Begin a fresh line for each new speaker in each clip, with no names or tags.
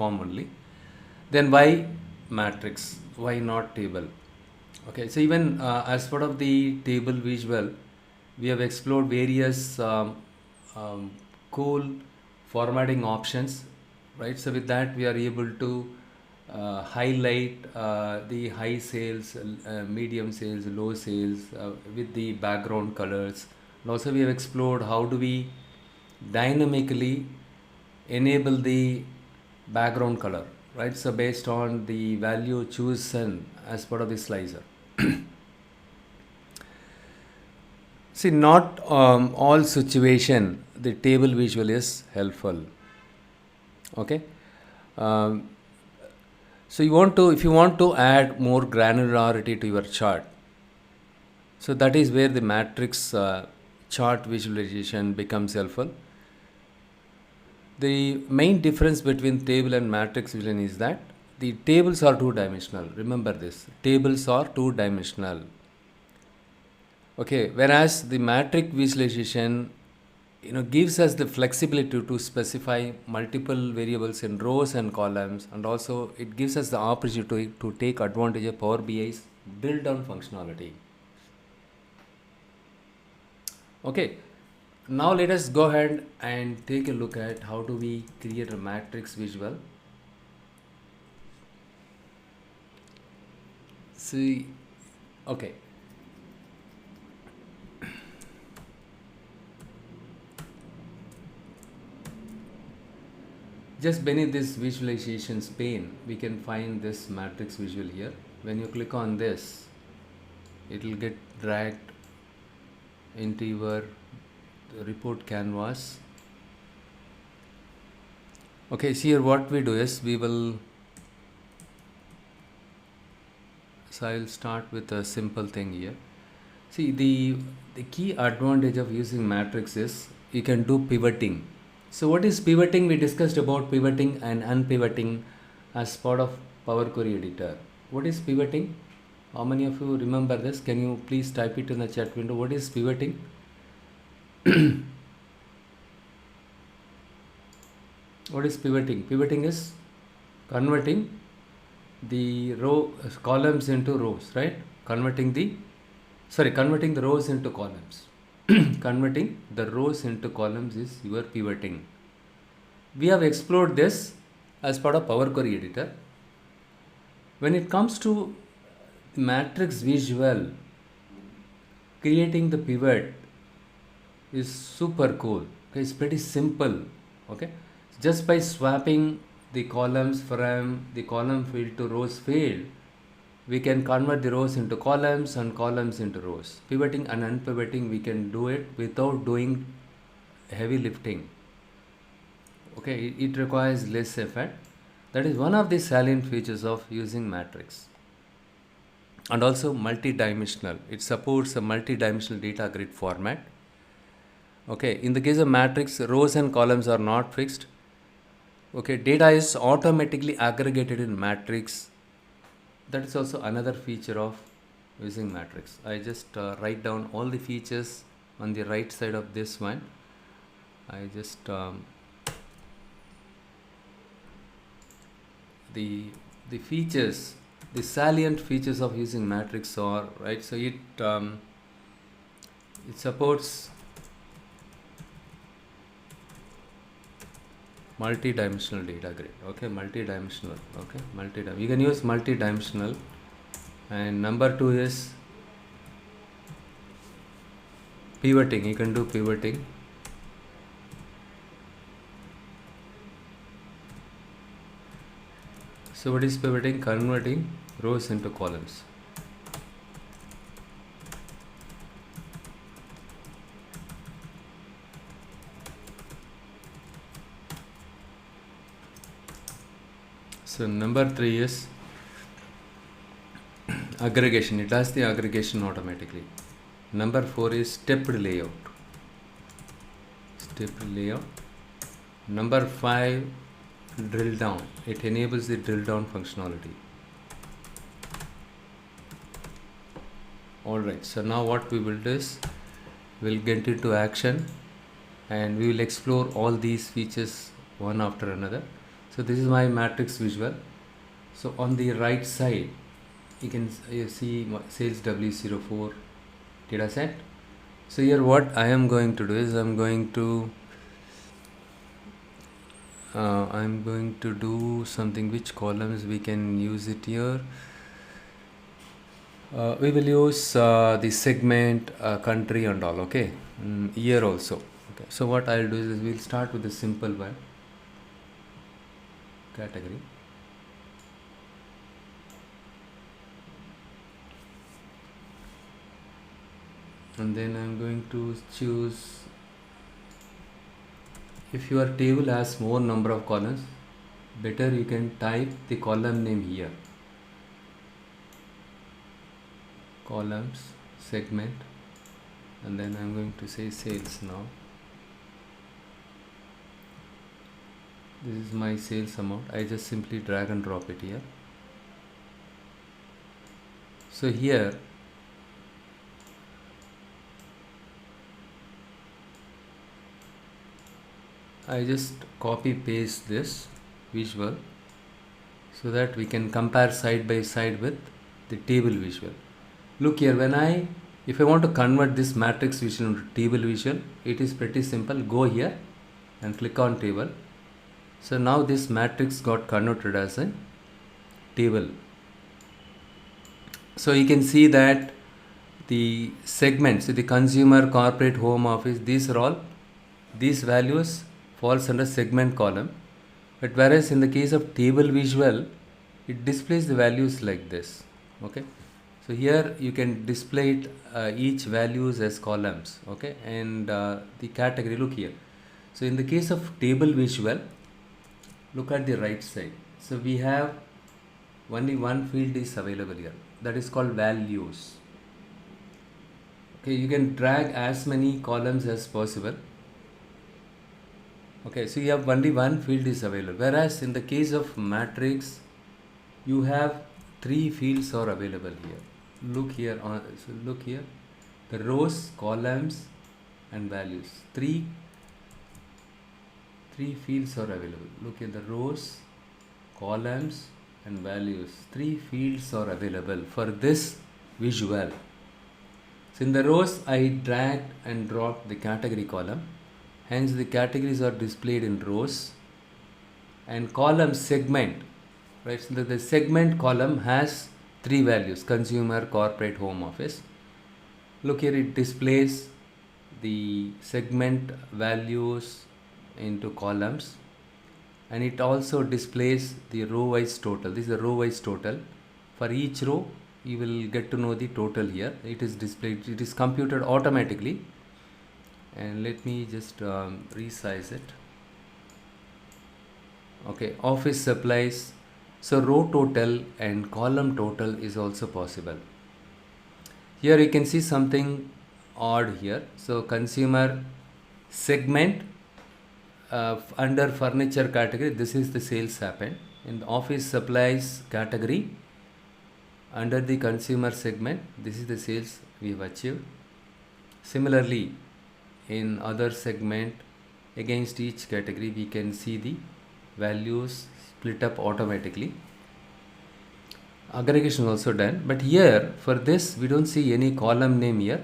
form only. Then why matrix? Why not table? Okay, so even as part of the table visual, we have explored various um, cool formatting options, right? So with that, we are able to highlight the high sales, medium sales, low sales with the background colors. And also, we have explored how do we dynamically enable the background color, right? So based on the value chosen as part of the slicer. See, not all situation the table visual is helpful. Okay. Um, so if you want to add more granularity to your chart, so that is where the matrix chart visualization becomes helpful. The main difference between table and matrix vision is that the tables are two-dimensional. Remember this. Tables are two-dimensional. Okay, whereas the matrix visualization gives us the flexibility to specify multiple variables in rows and columns, and also it gives us the opportunity to take advantage of Power BI's drill-down functionality. Okay, now let us go ahead and take a look at how do we create a matrix visual. See, okay. Just beneath this visualizations pane, we can find this matrix visual here. When you click on this, it will get dragged into your report canvas. Okay, so here what we do is so I'll start with a simple thing here. See, the key advantage of using matrix is you can do pivoting. So what is pivoting? We discussed about pivoting and unpivoting as part of Power Query Editor. What is pivoting? How many of you remember this? Can you please type it in the chat window? What is pivoting? What is pivoting? Pivoting is converting the columns into rows, right? Converting the rows into columns. Converting the rows into columns is your pivoting. We have explored this as part of Power Query Editor. When it comes to matrix visual, creating the pivot is super cool. Okay, it's pretty simple. Okay, just by swapping the columns from the column field to rows field, we can convert the rows into columns and columns into rows. Pivoting and unpivoting, we can do it without doing heavy lifting. Okay, it requires less effort. That is one of the salient features of using matrix. And also multi-dimensional. It supports a multi-dimensional data grid format. Okay, in the case of matrix, rows and columns are not fixed. Okay, data is automatically aggregated in matrix. That is also another feature of using matrix. I just write down all the features on the right side of this one. I just the features, the salient features of using matrix are, right, so it supports multi-dimensional data grid. Okay, multi-dimensional. Okay, you can use multi-dimensional. And number 2 is pivoting. You can do pivoting. So what is pivoting? Converting rows into columns. So number 3 is aggregation. It does the aggregation automatically. Number 4 is stepped layout. Number 5, drill down. It enables the drill down functionality. Alright, so now what we will do is we'll get into action and we will explore all these features one after another. So this is my matrix visual. So on the right side, you see sales W04 data set. So here what I am going to do is I'm going to do something. Which columns we can use it here? We will use the segment, country and all, okay, year also. Okay, so what I'll do is we'll start with the simple one, category. And then I'm going to choose, if your table has more number of columns, better you can type the column name here, columns, segment, and then I'm going to say sales now. This is my sales amount. I just simply drag and drop it here. So here I just copy paste this visual so that we can compare side by side with the table visual. Look here, if I want to convert this matrix visual into table visual, it is pretty simple. Go here and click on table. So now this matrix got converted as a table. So you can see that the segments, the consumer, corporate, home office, these values falls under segment column. But whereas in the case of table visual, it displays the values like this. Okay, so here you can display it, each values as columns. Okay, and the category, look here. So in the case of table visual, look at the right side. So we have only one field is available here, that is called values. Okay, you can drag as many columns as possible. Okay, so you have only one field is available, whereas in the case of matrix you have three fields are available here. Look here, look here, the rows, columns and values. Three fields are available. Look at the rows, columns and values. Three fields are available for this visual. So in the rows I dragged and dropped the category column. Hence the categories are displayed in rows, and column segment, right? So the segment column has three values: consumer, corporate, home office. Look here, it displays the segment values into columns, and it also displays the row wise total. This is the row wise total. For each row you will get to know the total here. It is displayed, it is computed automatically. And let me just resize it. Okay, office supplies. So row total and column total is also possible. Here you can see something odd here. So consumer segment, under furniture category, this is the sales happened. In the office supplies category, under the consumer segment, this is the sales we have achieved. Similarly, in other segment, against each category we can see the values split up automatically. Aggregation also done, but here for this we don't see any column name here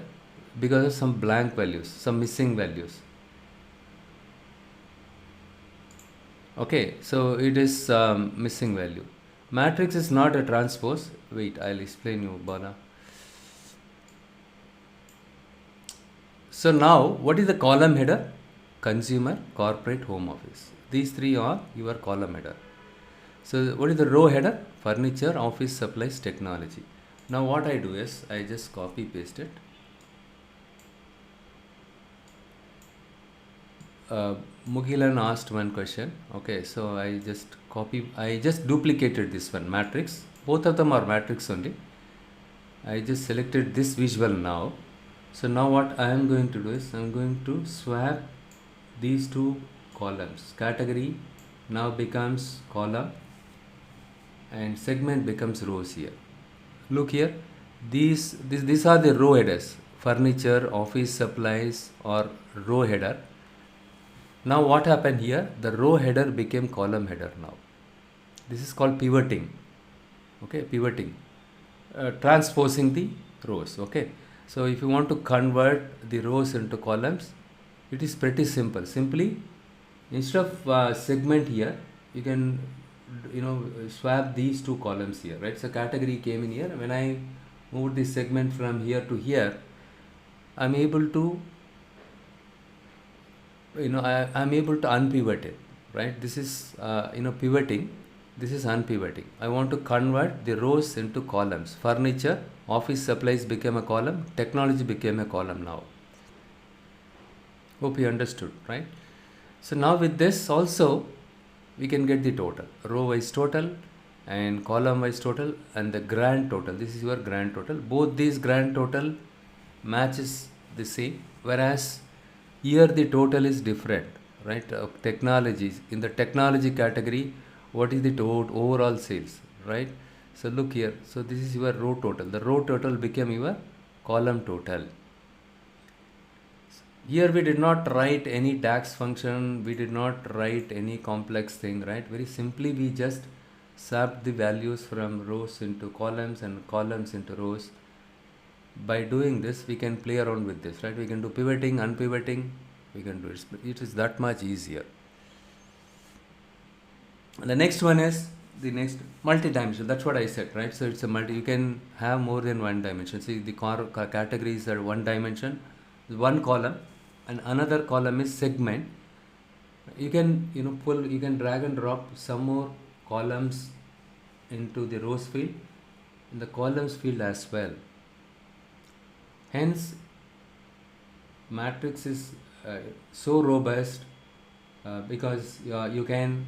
because of some blank values, some missing values. Okay, so it is missing value. Matrix is not a transpose. Wait, I'll explain you, Bala. So now, what is the column header? Consumer, corporate, home office. These three are your column header. So what is the row header? Furniture, office supplies, technology. Now what I do is, I just copy paste it. Mugilan asked one question. Okay, so I just duplicated this one, matrix. Both of them are matrix only. I just selected this visual now. So now what I am going to do is, I am going to swap these two columns. Category now becomes column and segment becomes rows here. Look here, these are the row headers. Furniture, office supplies or row header. Now what happened here? The row header became column header now. This is called pivoting. Okay, pivoting. Transposing the rows. Okay. So if you want to convert the rows into columns, it is pretty simple. Simply, instead of segment here, you can swap these two columns here, right? So category came in here. When I moved the segment from here to here, I'm able to I'm able to unpivot it, right? This is pivoting. This is unpivoting. I want to convert the rows into columns. Furniture, office supplies became a column. Technology became a column now. Hope you understood, right? So now with this also, we can get the total, row wise total and column wise total and the grand total. This is your grand total. Both these grand total matches the same, whereas here the total is different, right? Technologies, in the technology category, what is the overall sales, right? So look here. So this is your row total. The row total became your column total. Here we did not write any DAX function, we did not write any complex thing, right? Very simply we just swapped the values from rows into columns and columns into rows. By doing this, we can play around with this, right? We can do pivoting, unpivoting, we can do it. It is that much easier. And the next one is the next multi-dimensional. That's what I said, right? So it's a you can have more than one dimension. See, the categories are one dimension, one column, and another column is segment. You can you can drag and drop some more columns into the rows field, in the columns field as well. Hence, matrix is so robust because you can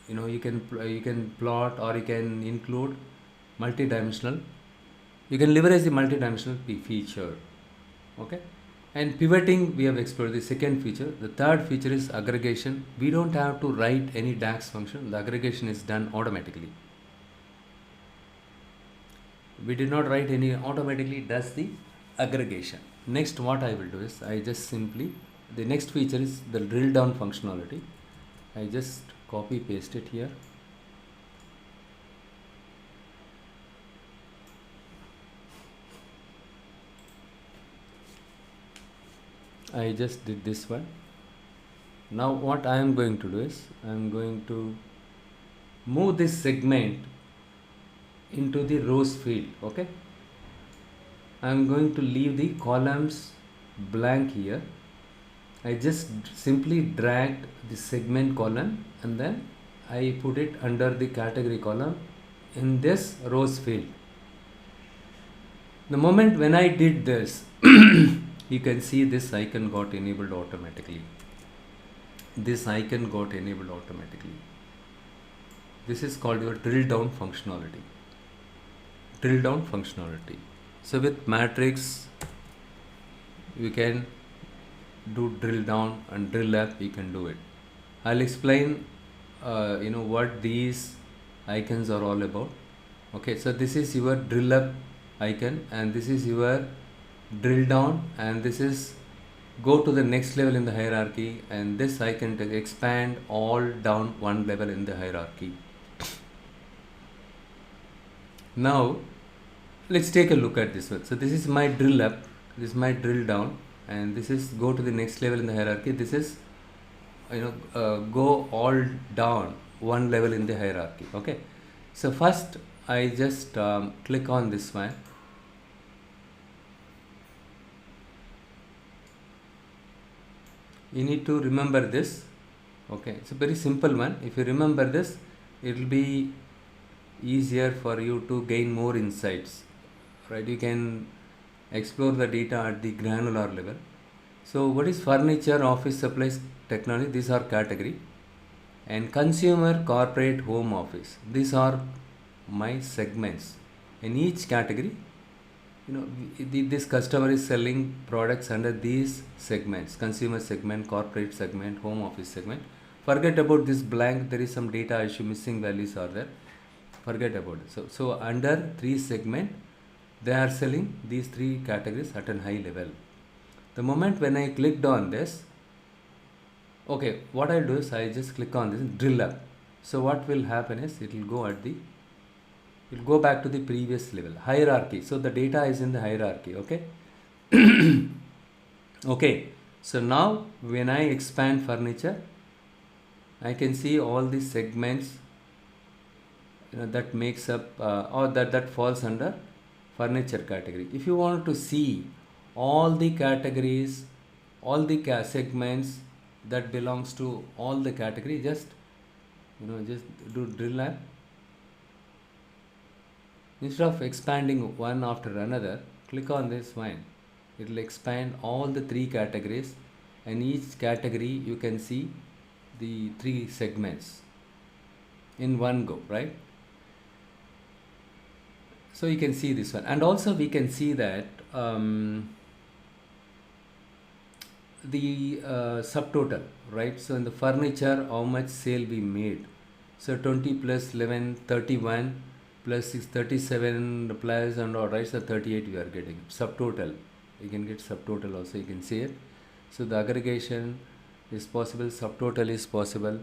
you can plot or you can include multi-dimensional. You can leverage the multi-dimensional feature. Okay. And pivoting, we have explored the second feature. The third feature is aggregation. We don't have to write any DAX function. The aggregation is done automatically. We did not write any, automatically does the aggregation. Next, what I will do is, I just simply, the next feature is the drill down functionality. I just copy paste it here. I just did this one. Now what I am going to do is, I am going to move this segment into the rows field. Okay, I am going to leave the columns blank here. I just simply dragged the segment column and then I put it under the category column in this rows field. The moment when I did this, you can see this icon got enabled automatically. This icon got enabled automatically. This is called your drill down functionality. Drill down functionality. So with matrix, you can do drill down and drill up. You can do it. I'll explain what these icons are all about. Okay, so this is your drill up icon and this is your drill down, and this is go to the next level in the hierarchy, and this icon to expand all down one level in the hierarchy. Now let's take a look at this one. So this is my drill up, this is my drill down, and this is go to the next level in the hierarchy. This is go all down one level in the hierarchy. Okay, so first I just click on this one. You need to remember this. Okay, it's a very simple one. If you remember this, it will be easier for you to gain more insights, right? You can explore the data at the granular level. So what is furniture, office supplies, technology? These are category. And consumer, corporate, home office, these are my segments. In each category, this customer is selling products under these segments: consumer segment, corporate segment, home office segment. Forget about this blank, there is some data issue, missing values are there. Forget about it. So under three segment, they are selling these three categories at a high level. The moment when I clicked on this, Okay, what I'll do is I just click on this drill up. So what will happen is it will go at the, it will go back to the previous level hierarchy. So the data is in the hierarchy. Okay. Okay, so now when I expand furniture, I can see all these segments, that makes up or that falls under furniture category. If you want to see all the categories, all the segments that belongs to all the category, just just do drill and instead of expanding one after another, click on this one. It will expand all the three categories, and each category you can see the three segments in one go, right? So you can see this one, and also we can see that the subtotal, right? So in the furniture, how much sale we made. So 20 plus 11, 31 plus 6, 37 plus and all, right? So 38 we are getting subtotal. You can get subtotal also, you can see it. So the aggregation is possible, subtotal is possible.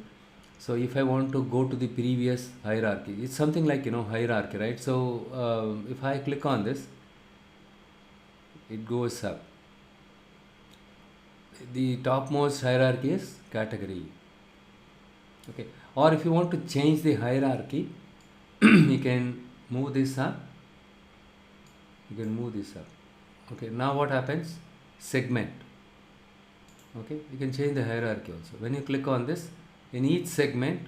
So if I want to go to the previous hierarchy, it's something like hierarchy, right? So if I click on this, it goes up. The topmost hierarchy is category. Okay, or if you want to change the hierarchy, you can move this up. Okay, now what happens? Segment. Okay, you can change the hierarchy also. When you click on this, in each segment,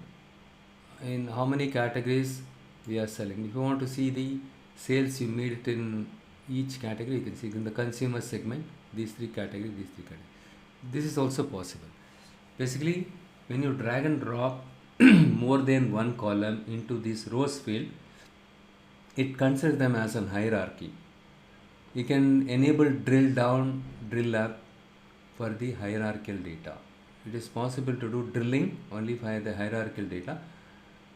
in how many categories we are selling. If you want to see the sales you made it in each category, you can see in the consumer segment, these three categories. This is also possible. Basically, when you drag and drop more than one column into this rows field, it considers them as an hierarchy. You can enable drill down, drill up for the hierarchical data. It is possible to do drilling only for the hierarchical data.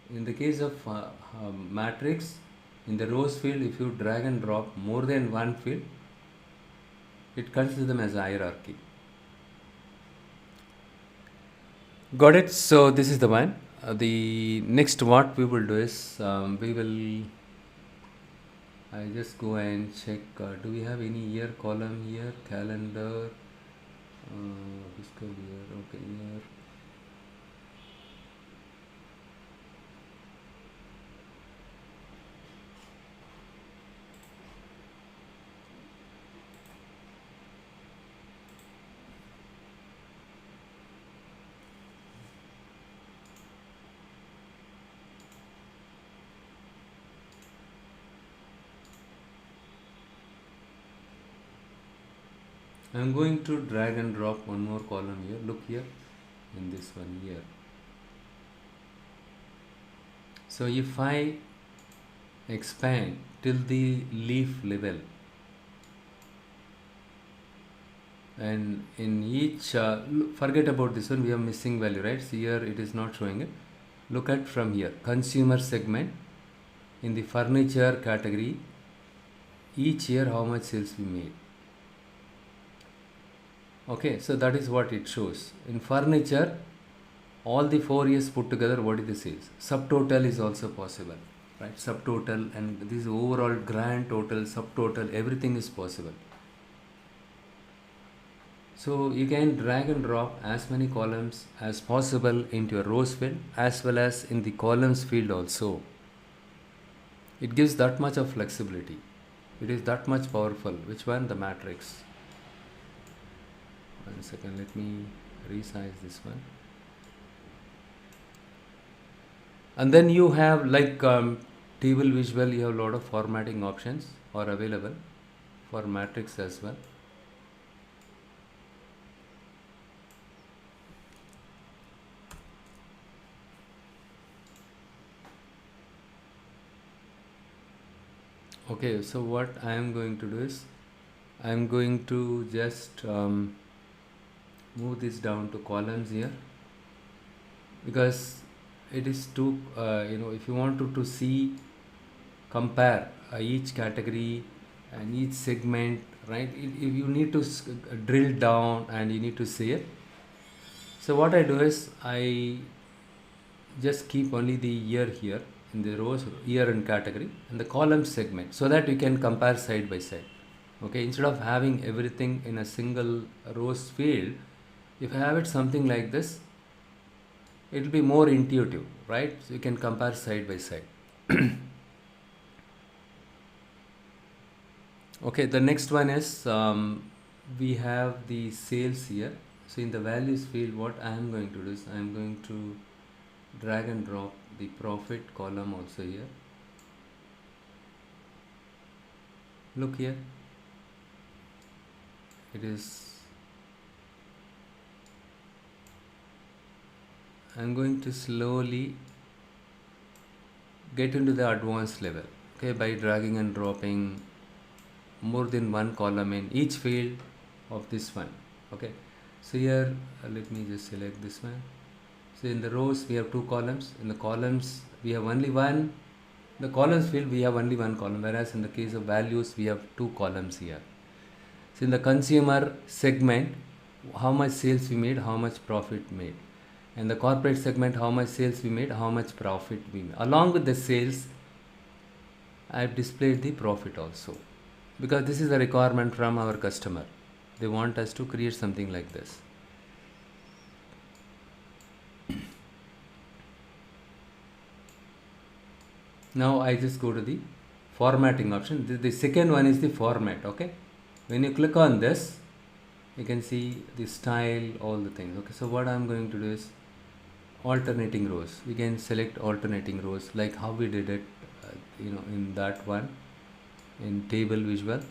In the case of matrix, in the rows field, if you drag and drop more than one field, it considers them as a hierarchy. Got it? So this is the one. The next what we will do is I just go and check, do we have any year column here, calendar, fiscal year, okay, year. I am going to drag and drop one more column here. Look here, in this one here. So if I expand till the leaf level, and in each forget about this one, we have missing value, right? So here it is not showing it. Look at from here, consumer segment, in the furniture category, each year how much sales we made. Okay, so that is what it shows. In furniture, all the 4 years put together, what is the sales? Subtotal is also possible, right? Subtotal, and this overall grand total, subtotal, everything is possible. So you can drag and drop as many columns as possible into your rows field as well as in the columns field also. It gives that much of flexibility. It is that much powerful. Which one? The matrix. 1 second, let me resize this one. And then you have like table visual, you have a lot of formatting options are available for matrix as well. Okay, so what I am going to do is I am going to just move this down to columns here, because it is too if you want to see, compare each category and each segment, right? If you need to drill down and you need to see it, So what I do is I just keep only the year here in the rows, year and category, and the column segment, so that you can compare side by side. Okay, instead of having everything in a single rows field, if I have it something like this, it will be more intuitive, right? So you can compare side by side. Okay, the next one is we have the sales here. So in the values field, what I am going to do is I am going to drag and drop the profit column also here. Look here, it is, I am going to slowly get into the advanced level, okay, by dragging and dropping more than one column in each field of this one. Okay, so here let me just select this one. So in the rows we have two columns, in the columns we have only one, the columns field we have only one column, whereas in the case of values we have two columns here. So in the consumer segment, how much sales we made, how much profit made. And the corporate segment, how much sales we made, how much profit we made. Along with the sales, I have displayed the profit also, because this is a requirement from our customer. They want us to create something like this. Now I just go to the formatting option. The second one is the format. Okay, when you click on this, you can see the style, all the things. Okay, so what I'm going to do is alternating rows. We can select alternating rows like how we did it, in that one, in table visual.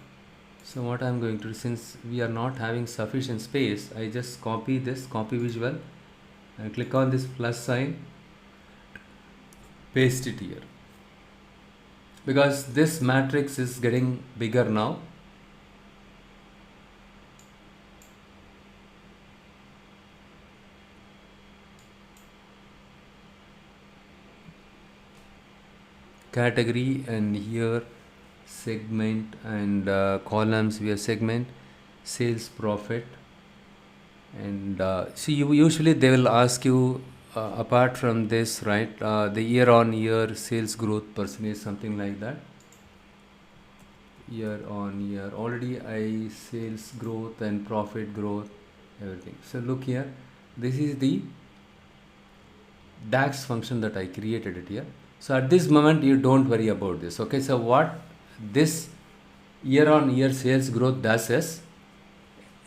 So what I'm going to do, since we are not having sufficient space, I just copy this, copy visual, and click on this plus sign, paste it here, because this matrix is getting bigger now. Category, and here segment, and columns we have segment, sales, profit, and see, usually they will ask you apart from this, right, the year on year sales growth percentage, something like that. Year on year, already I sales growth and profit growth, everything. So look here, this is the DAX function that I created it here. So at this moment you don't worry about this. Okay, so what this year on year sales growth does is,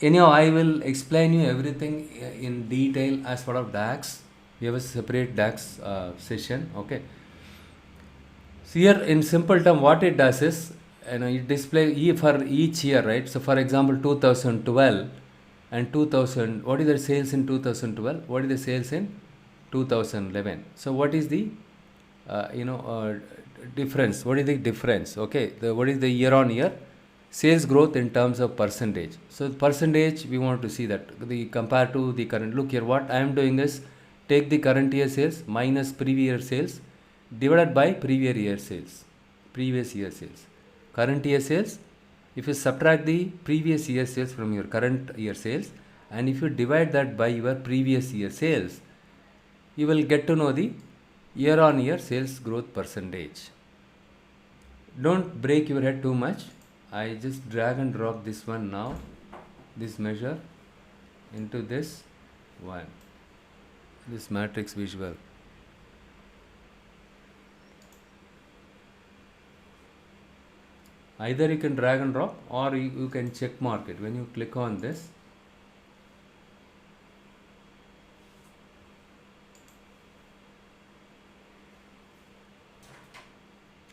anyhow I will explain you everything in detail as part of DAX. We have a separate DAX session. Okay, so here in simple term what it does is, it display for each year, right? So for example 2012 and 2000, what is the sales in 2012, what is the sales in 2011. So what is the difference, what is the difference? Okay, what is the year on year sales growth in terms of percentage. So percentage we want to see that the compared to the current. Look here, what I am doing is take the current year sales minus previous year sales divided by previous year sales, current year sales. If you subtract the previous year sales from your current year sales, and if you divide that by your previous year sales, you will get to know the year on year sales growth percentage. Don't break your head too much. I just drag and drop this one now, this measure into this one, this matrix visual. Either you can drag and drop, or you can check mark it. When you click on this,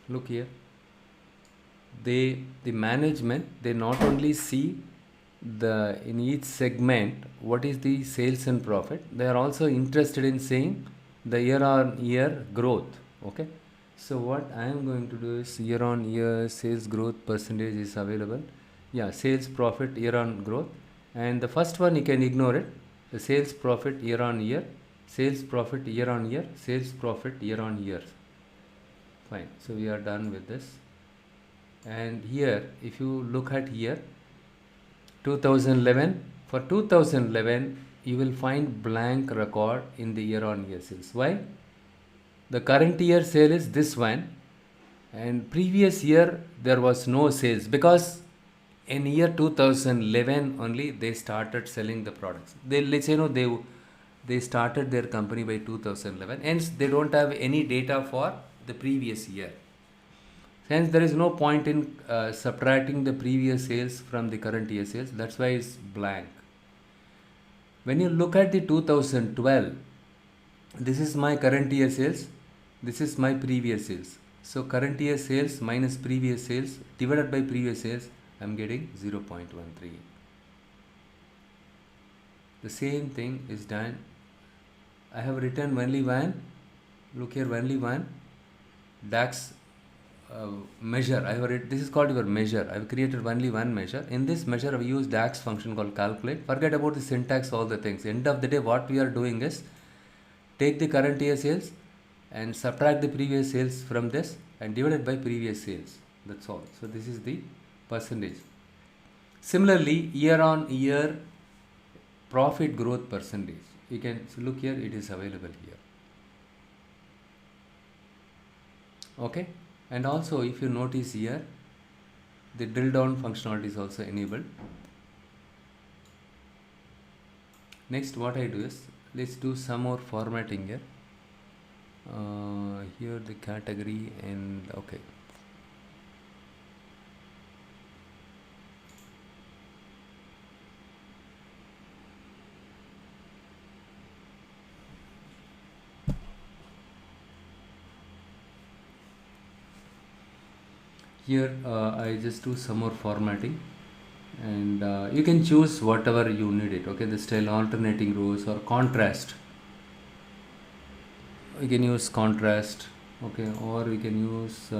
look here, the management, they not only see the in each segment what is the sales and profit, they are also interested in seeing the year on year growth. Okay, so what I am going to do is, year on year sales growth percentage is available. Yeah, sales profit year on growth, and the first one you can ignore it, the sales profit year on year, sales profit year on year, sales profit year on year. Fine, so we are done with this. And here if you look at here 2011, for 2011 you will find blank record in the year on year sales. Why? The current year sale is this one, and previous year there was no sales because in year 2011 only they started selling the products. They, let's say, they started their company by 2011, hence they don't have any data for the previous year. Hence there is no point in subtracting the previous sales from the current year sales. That's why it's blank. When you look at the 2012, this is my current year sales, this is my previous sales. So current year sales minus previous sales divided by previous sales, I am getting 0.13. The same thing is done. I have written only one, look here, only one DAX measure. This is called your measure. I have created only one measure. In this measure, I have used DAX function called calculate. Forget about the syntax, all the things. End of the day, what we are doing is take the current year sales and subtract the previous sales from this and divide it by previous sales. That's all. So this is the percentage. Similarly, year on year profit growth percentage. You can look here, it is available here. Okay. And also, if you notice here, the drill down functionality is also enabled. Next, what I do is, let's do some more formatting here. Here the category and okay. Here I just do some more formatting, and you can choose whatever you need it. Okay, the style alternating rows or contrast. You can use contrast. Okay, or we can use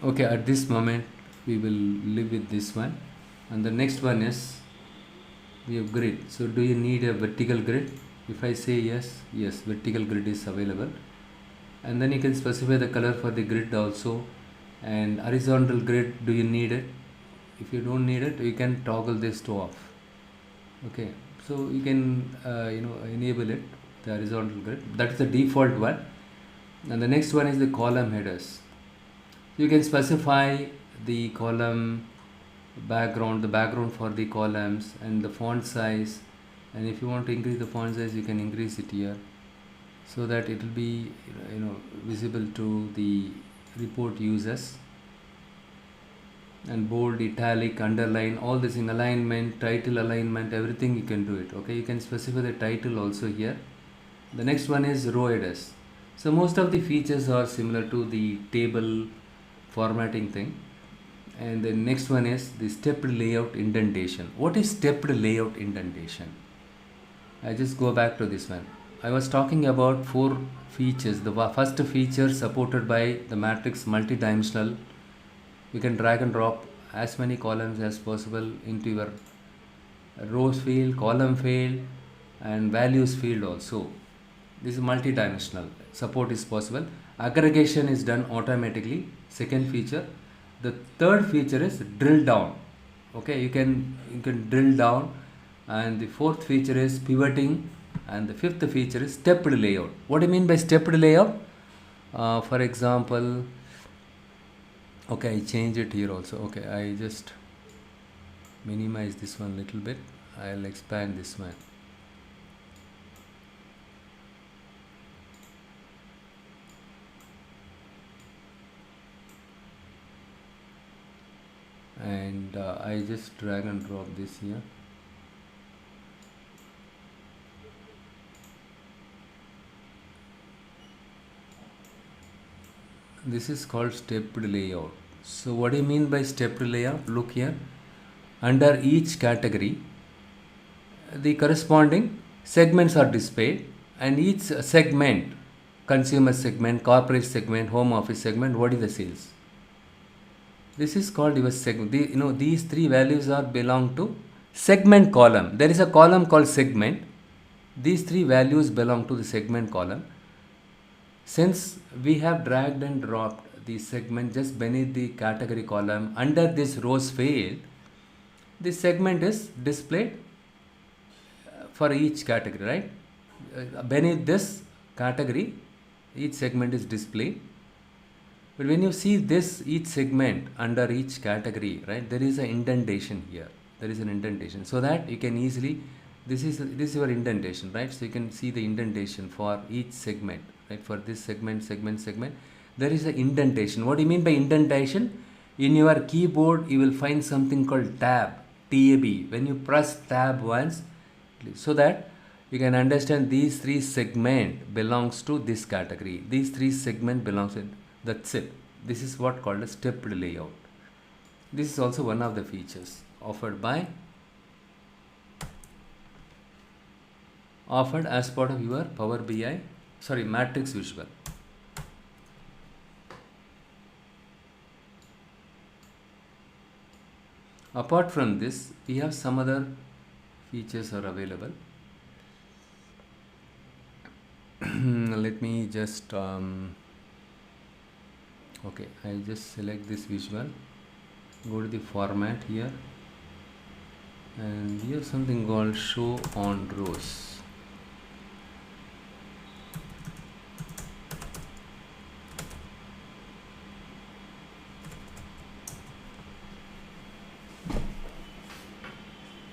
okay, at this moment we will live with this one. And the next one is, we have grid. So do you need a vertical grid? If I say yes, yes, vertical grid is available. And then you can specify the color for the grid also. And horizontal grid, do you need it? If you don't need it, you can toggle this to off. Okay, so you can enable it, the horizontal grid. That is the default one. And the next one is the column headers. You can specify the column background, the background for the columns, and the font size. And if you want to increase the font size, you can increase it here, so that it will be visible to the report users. And bold, italic, underline, all this in alignment, title alignment, everything you can do it. Okay, you can specify the title also here. The next one is row headers. So most of the features are similar to the table formatting thing. And the next one is the stepped layout indentation. What is stepped layout indentation? I just go back to this one. I was talking about 4 features. The first feature, supported by the matrix multidimensional. You can drag and drop as many columns as possible into your rows field, column field, and values field also. This is multidimensional. Support is possible. Aggregation is done automatically. Second feature. The third feature is drill down. Okay, you can drill down. And the fourth feature is pivoting, and the fifth feature is stepped layout. What do you mean by stepped layout? For example, okay, I change it here also. Okay, I just minimize this one a little bit. I'll expand this one. And I just drag and drop this here. This is called stepped layout. So what do you mean by stepped layout? Look here. Under each category, the corresponding segments are displayed, and each segment, consumer segment, corporate segment, home office segment, what is the sales? This is called your segment. These 3 values are belong to segment column. There is a column called segment. These 3 values belong to the segment column. Since we have dragged and dropped the segment just beneath the category column under this rows field, this segment is displayed for each category, right? Beneath this category, each segment is displayed. But when you see this, each segment under each category, right, there is an indentation here. There is an indentation, so that you can easily, this is your indentation, right? So you can see the indentation for each segment, right? For this segment, there is an indentation. What do you mean by indentation? In your keyboard, you will find something called tab, tab. When you press tab once, so that you can understand these three segment belongs to this category. These three segment belongs to, that's it. This is what called a stepped layout. This is also one of the features offered as part of your Power BI, Matrix Visual. Apart from this, we have some other features are available. Let me just okay, I just select this visual, go to the format here, and we have something called show on rows.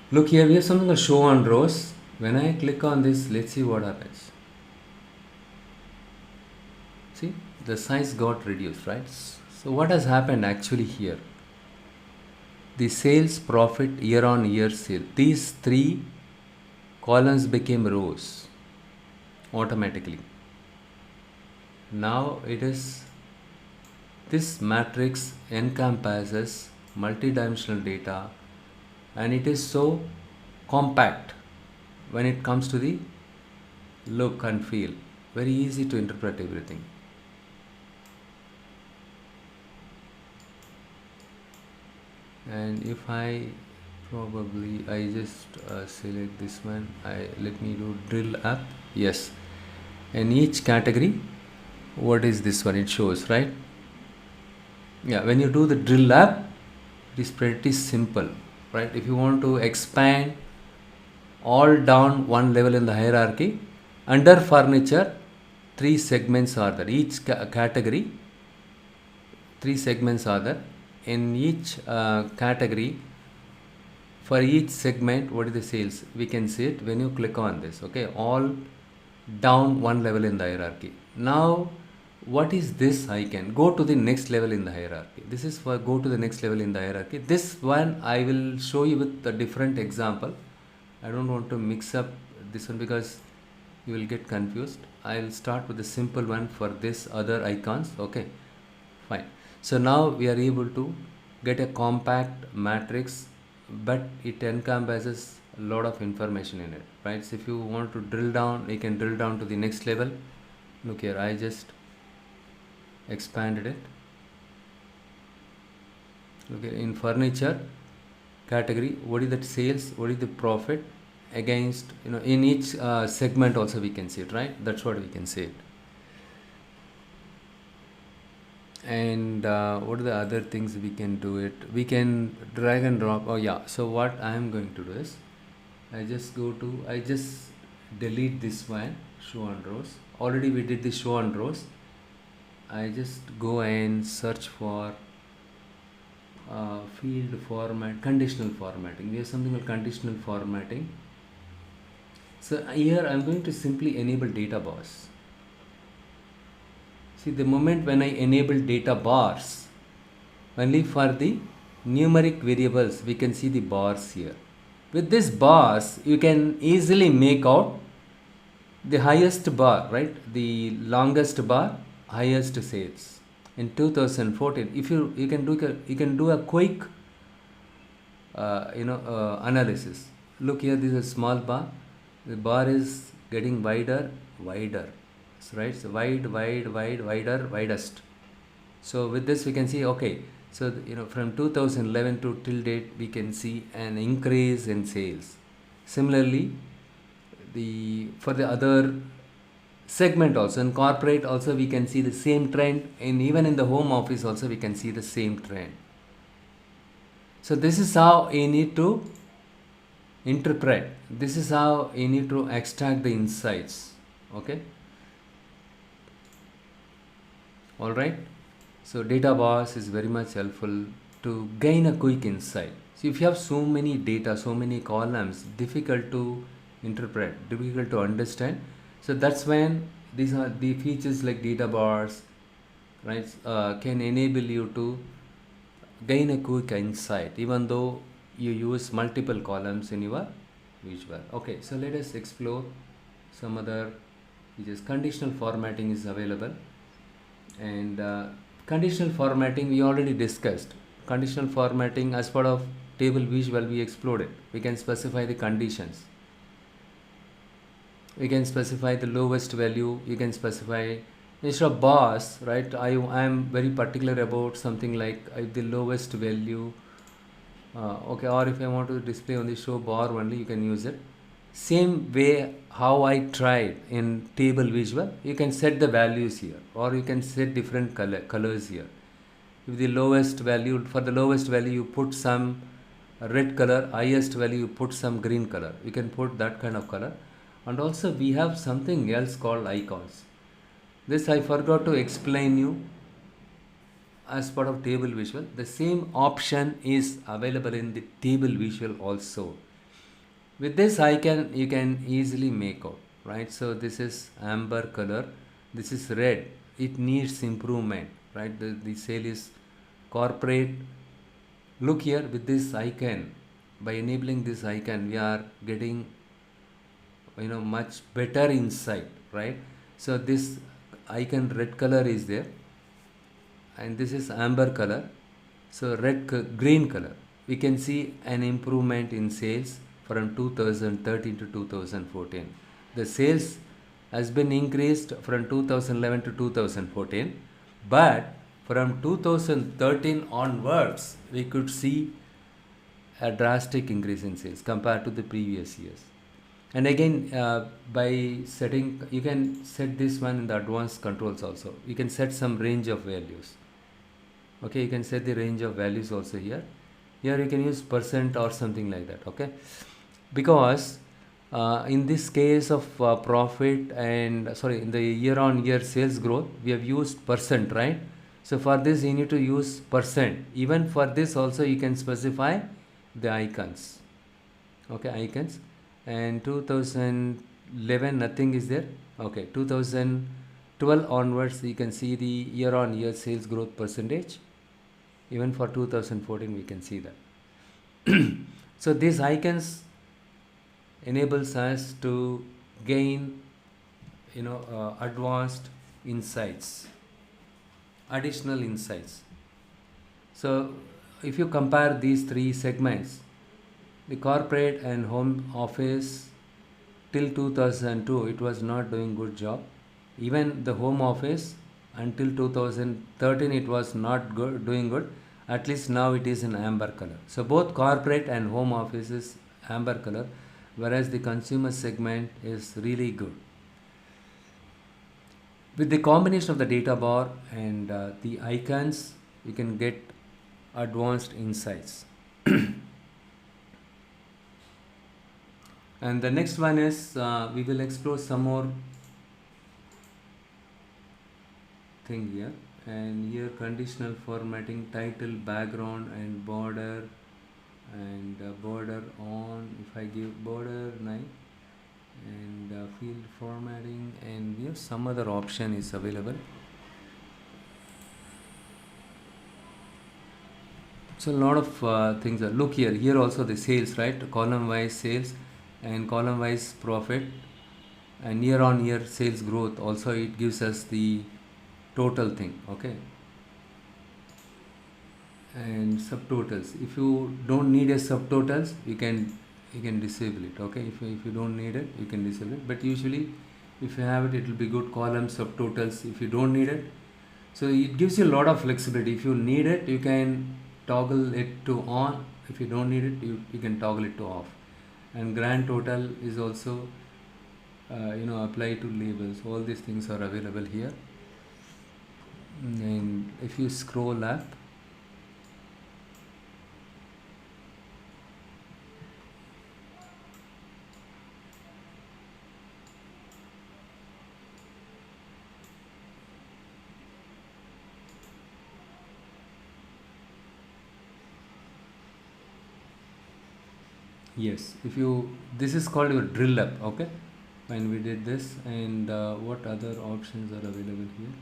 Look here, we have something called show on rows. When I click on this, let's see what happens. See, the size got reduced, right? So what has happened actually here? The sales, profit, year on year sale, these three columns became rows automatically. Now it is, this matrix encompasses multidimensional data, and it is so compact when it comes to the look and feel. Very easy to interpret everything. And if I just select this one, let me do drill up. Yes, in each category, what is this one? It shows, right? Yeah, when you do the drill up, it is pretty simple, right? If you want to expand all down one level in the hierarchy, under furniture, three segments are there. Each category, three segments are there. In each category, for each segment, what is the sales? We can see it when you click on this. Okay, all down one level in the hierarchy. Now, what is this icon? Go to the next level in the hierarchy. This is for go to the next level in the hierarchy. This one I will show you with a different example. I don't want to mix up this one because you will get confused. I'll start with the simple one for this other icons. Okay, fine. So now we are able to get a compact matrix, but it encompasses a lot of information in it, right? So if you want to drill down, you can drill down to the next level. Look here, I just expanded it. Look here, in furniture category, what is the sales, what is the profit against, in each segment also we can see it, right? That's what we can see it. And what are the other things we can do it? We can drag and drop. Oh yeah, so what I am going to do is, I just delete this one, show on rows. Already we did the show on rows. I just go and search for field format, conditional formatting. We have something called conditional formatting. So here I am going to simply enable data bars. See, the moment when I enable data bars, only for the numeric variables, we can see the bars here. With these bars, you can easily make out the highest bar, right? The longest bar, highest sales. In 2014, if you can do a quick analysis. Look here, this is a small bar. The bar is getting wider, right? So wider, widest. So with this we can see, okay, so from 2011 to till date we can see an increase in sales. Similarly, for the other segment also. In corporate also we can see the same trend, and even in the home office also we can see the same trend. So this is how you need to interpret. This is how you need to extract the insights. Okay. All right. So data bars is very much helpful to gain a quick insight. So if you have so many data, so many columns, difficult to interpret, difficult to understand. So that's when these are the features like data bars, right, can enable you to gain a quick insight, even though you use multiple columns in your visual. Okay, so let us explore some other features. Conditional formatting is available, and conditional formatting we already discussed. Conditional formatting, as part of table visual, we explored it. We can specify the conditions, we can specify the lowest value, you can specify instead of bars, right? I am very particular about something like the lowest value. Okay, or if I want to display on the show bar only, you can use it. Same way how I tried in table visual, you can set the values here, or you can set different colors here. If the lowest value, for the lowest value you put some red color, highest value you put some green color, you can put that kind of color. And also we have something else called icons. This I forgot to explain you. As part of table visual, the same option is available in the table visual also. With this icon you can easily make out, right? So this is amber color, this is red, it needs improvement, right? The sale is corporate. Look here, with this icon, by enabling this icon we are getting much better insight, right? So this icon red color is there, and this is amber color, so green color. We can see an improvement in sales from 2013 to 2014. The sales has been increased from 2011 to 2014, but from 2013 onwards we could see a drastic increase in sales compared to the previous years. And again, by setting, you can set this one in the advanced controls also. You can set some range of values. Okay, you can set the range of values also here. Here you can use percent or something like that. Okay, because in this case of profit and in the year on year sales growth, we have used percent, right? So for this you need to use percent. Even for this also you can specify the icons. Okay, icons. And 2011 nothing is there. Okay, 2012 onwards you can see the year on year sales growth percentage. Even for 2014 we can see that. So these icons enables us to gain advanced insights, additional insights. So if you compare these three segments, the corporate and home office, till 2002 it was not doing good job. Even the home office until 2013 it was not doing good. At least now it is in amber color. So both corporate and home office is amber color, whereas the consumer segment is really good. With the combination of the data bar and the icons, you can get advanced insights. And the next one is we will explore some more thing here. And here conditional formatting, title, background and border, and border on, if I give border 9, and field formatting, and here some other option is available. So a lot of things are, look here also the sales, right? Column wise sales and column wise profit, and year on year sales growth also, it gives us the total thing. Okay, and subtotals, if you don't need a subtotals, you can disable it. Okay, if you don't need it, you can disable it, but usually if you have it, it will be good. Column subtotals, if you don't need it, so it gives you a lot of flexibility. If you need it, you can toggle it to on. If you don't need it, you can toggle it to off. And grand total is also apply to labels. All these things are available here. And if you scroll up, yes, if you, this is called your drill up, okay? When we did this, and what other options are available here?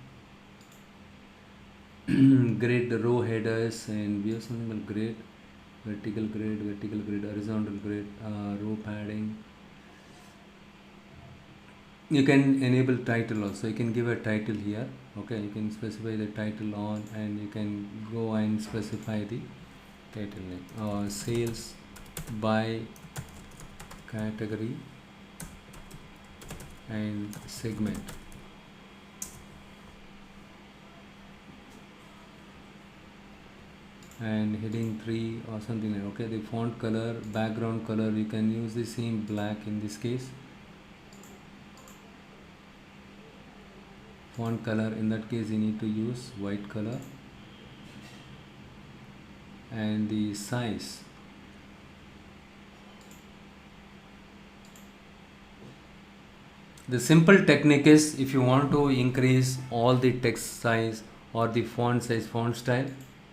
Grid row headers, and we have something called grid, vertical grid, horizontal grid, row padding. You can enable title also. You can give a title here, okay? You can specify the title on, and you can go and specify the title name. Sales by category and segment. And heading 3 or something like, okay? The font color, background color, you can use the same black in this case. Font color, in that case you need to use white color. And the size, the simple technique is, if you want to increase all the text size or the font size, font style,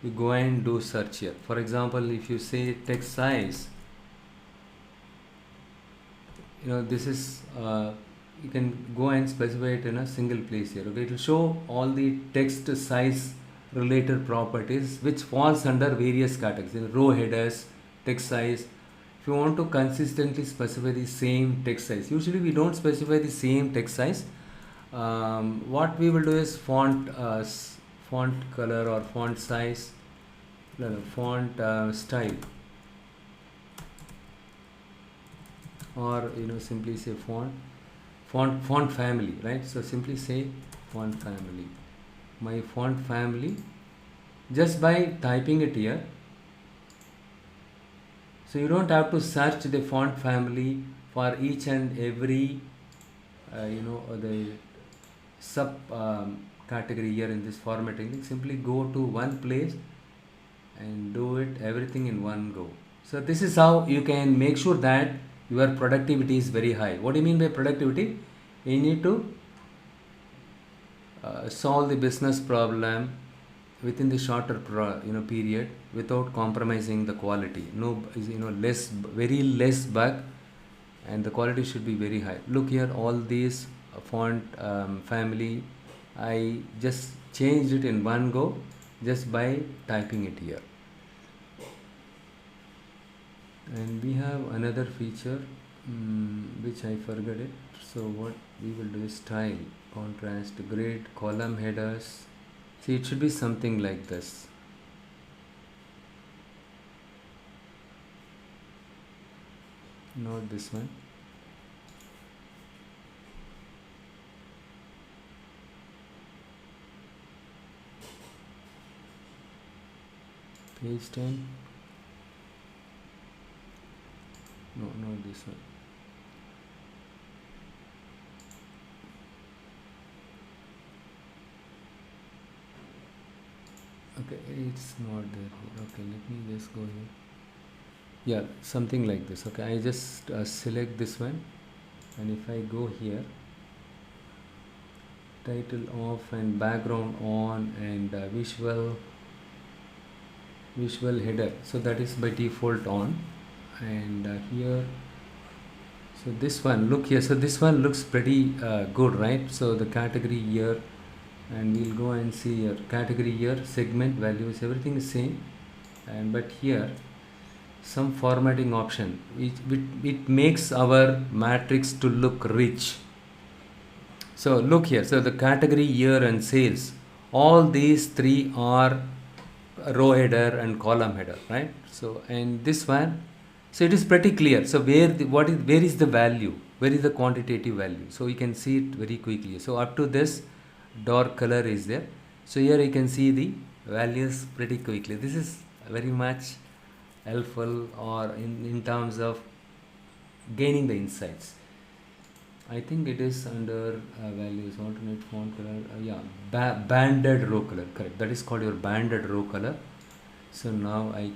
you go and do search here. For example, if you say text size, this is you can go and specify it in a single place here, okay? It will show all the text size related properties which falls under various categories, row headers, text size. If you want to consistently specify the same text size, usually we don't specify the same text size. What we will do is font color or font size, font style, or simply say font family, right? So simply say font family, my font family, just by typing it here. So you don't have to search the font family for each and every the sub category here in this formatting. Simply go to one place and do it everything in one go. So this is how you can make sure that your productivity is very high. What do you mean by productivity? You need to solve the business problem within the shorter period without compromising the quality. No, very less bug, and the quality should be very high. Look here, all these font family, I just changed it in one go just by typing it here. And we have another feature which I forgot it. So what we will do is style, contrast, grid, column headers. See, it should be something like this. Not this one. Page 10. No, not this one. Okay, it's not there. Okay, let me just go here. Yeah, something like this. Okay, I just select this one, and if I go here, title off and background on, and visual header, so that is by default on. And here, so this one, look here, so this one looks pretty good, right? So the category here, and we'll go and see here, category here, segment values, everything is same. And but here some formatting option, it makes our matrix to look rich. So look here, so the category, year, and sales, all these three are row header and column header, right? So, and this one, so it is pretty clear. So where is the value, where is the quantitative value? So you can see it very quickly. So up to this dark color is there. So here you can see the values pretty quickly. This is very much helpful, or in terms of gaining the insights. I think it is under values, alternate font color, yeah, banded row color, correct, that is called your banded row color. So now I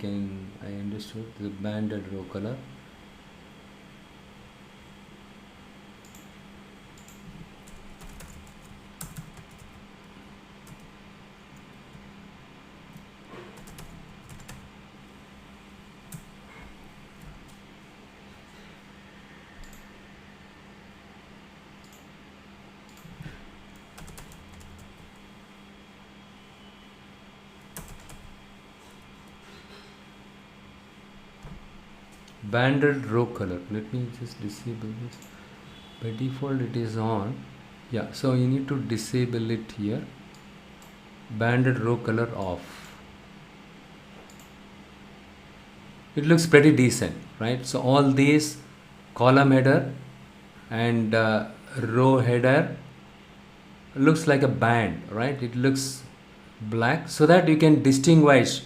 understood the banded row color. Banded row color, let me just disable this. By default it is on, yeah, so you need to disable it here. Banded row color off. It looks pretty decent, right? So all these column header and row header looks like a band, right? It looks black, so that you can distinguish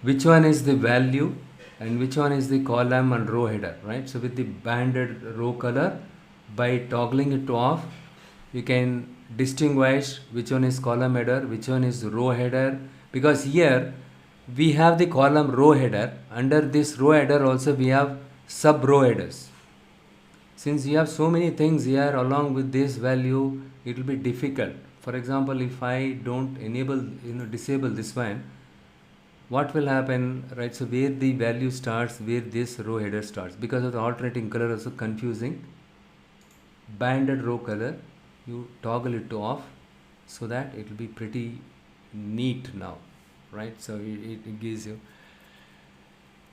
which one is the value and which one is the column and row header, right? So with the banded row color, by toggling it off, you can distinguish which one is column header, which one is row header, because here we have the column row header. Under this row header also we have sub row headers. Since you have so many things here along with this value, it will be difficult. For example, if I don't enable, disable this one, what will happen, right? So where the value starts, where this row header starts, because of the alternating color also confusing. Banded row color, you toggle it off so that it will be pretty neat now, right? So it gives you.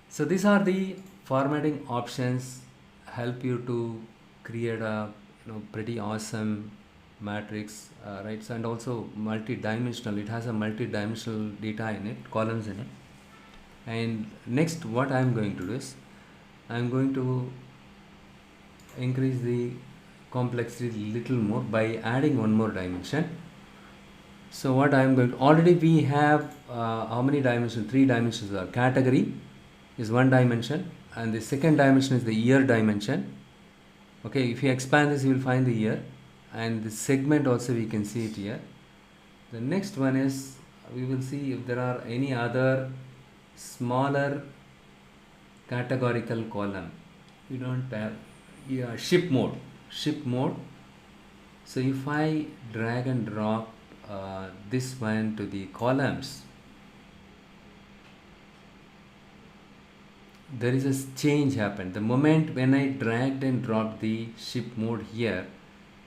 So these are the formatting options, help you to create a pretty awesome matrix, right? So, and also multi-dimensional. It has a multi-dimensional data in it, columns in it. And next, what I am going to do is, I am going to increase the complexity little more by adding one more dimension. So what I am going to, already we have how many dimensions? 3 dimensions are category is one dimension, and the second dimension is the year dimension. Okay, if you expand this, you will find the year, and the segment also we can see it here. The next one is, we will see if there are any other smaller categorical column. We don't have, yeah, ship mode. So if I drag and drop this one to the columns, there is a change happened. The moment when I dragged and dropped the ship mode here,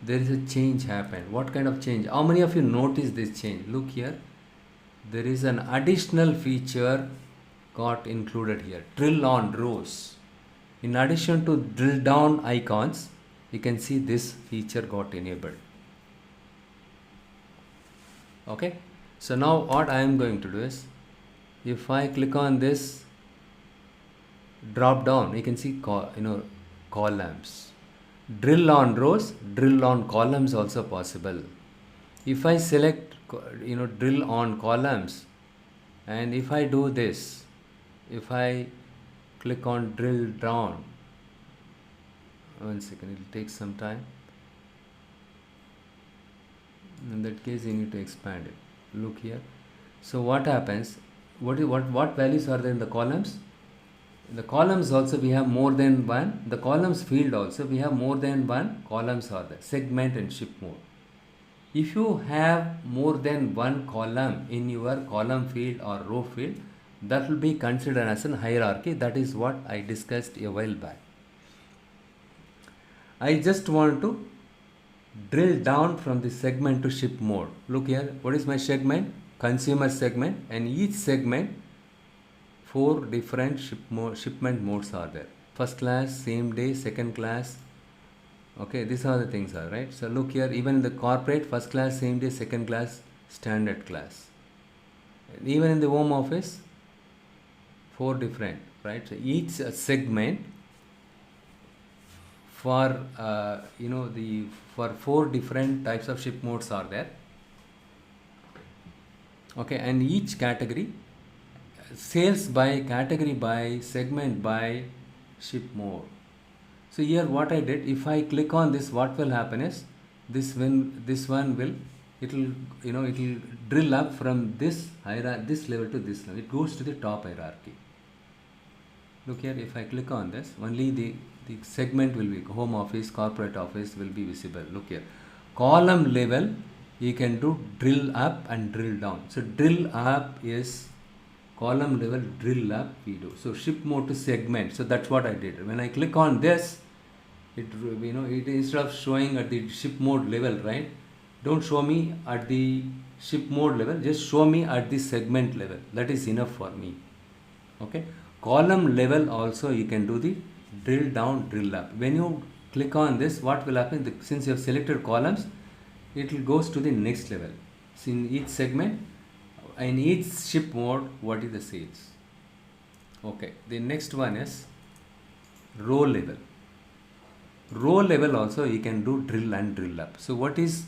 there is a change happened. What kind of change? How many of you noticed this change? Look here. There is an additional feature got included here. Drill on rows. In addition to drill down icons, you can see this feature got enabled. Okay. So now what I am going to do is, if I click on this drop down, you can see columns. Drill on rows, drill on columns also possible. If I select drill on columns, and if I do this, if I click on drill down, one second, it will take some time. In that case, you need to expand it. Look here. So what happens? What values are there in the columns? In the columns also we have more than one. The columns field also we have more than one columns are there. Segment and ship mode. If you have more than one column in your column field or row field, that will be considered as a hierarchy. That is what I discussed a while back. I just want to drill down from the segment to ship mode. Look here, what is my segment? Consumer segment, and each segment 4 different shipment modes are there. First class, same day, second class. Okay, these are the things are right. So look here, even in the corporate, first class, same day, second class, standard class. And even in the home office, 4 different, right? So each segment for for 4 different types of ship modes are there. Okay, and each category, sales by category by segment by ship mode. So here what I did, if I click on this, what will happen is this one will, it will, it will drill up from this hierarchy, this level to this level. It goes to the top hierarchy. Look here, if I click on this, only the segment will be home office, corporate office will be visible. Look here, column level you can do drill up and drill down. So drill up is column level, drill up we do. So shift mode to segment. So that's what I did. When I click on this, it instead of showing at the shift mode level, right? Don't show me at the shift mode level, just show me at the segment level. That is enough for me. Okay, column level also you can do the drill down, drill up. When you click on this, what will happen, since you have selected columns, it will goes to the next level. So in each segment, in each shift mode, what is the sales? Okay, the next one is row level. Row level also you can do drill and drill up. So what is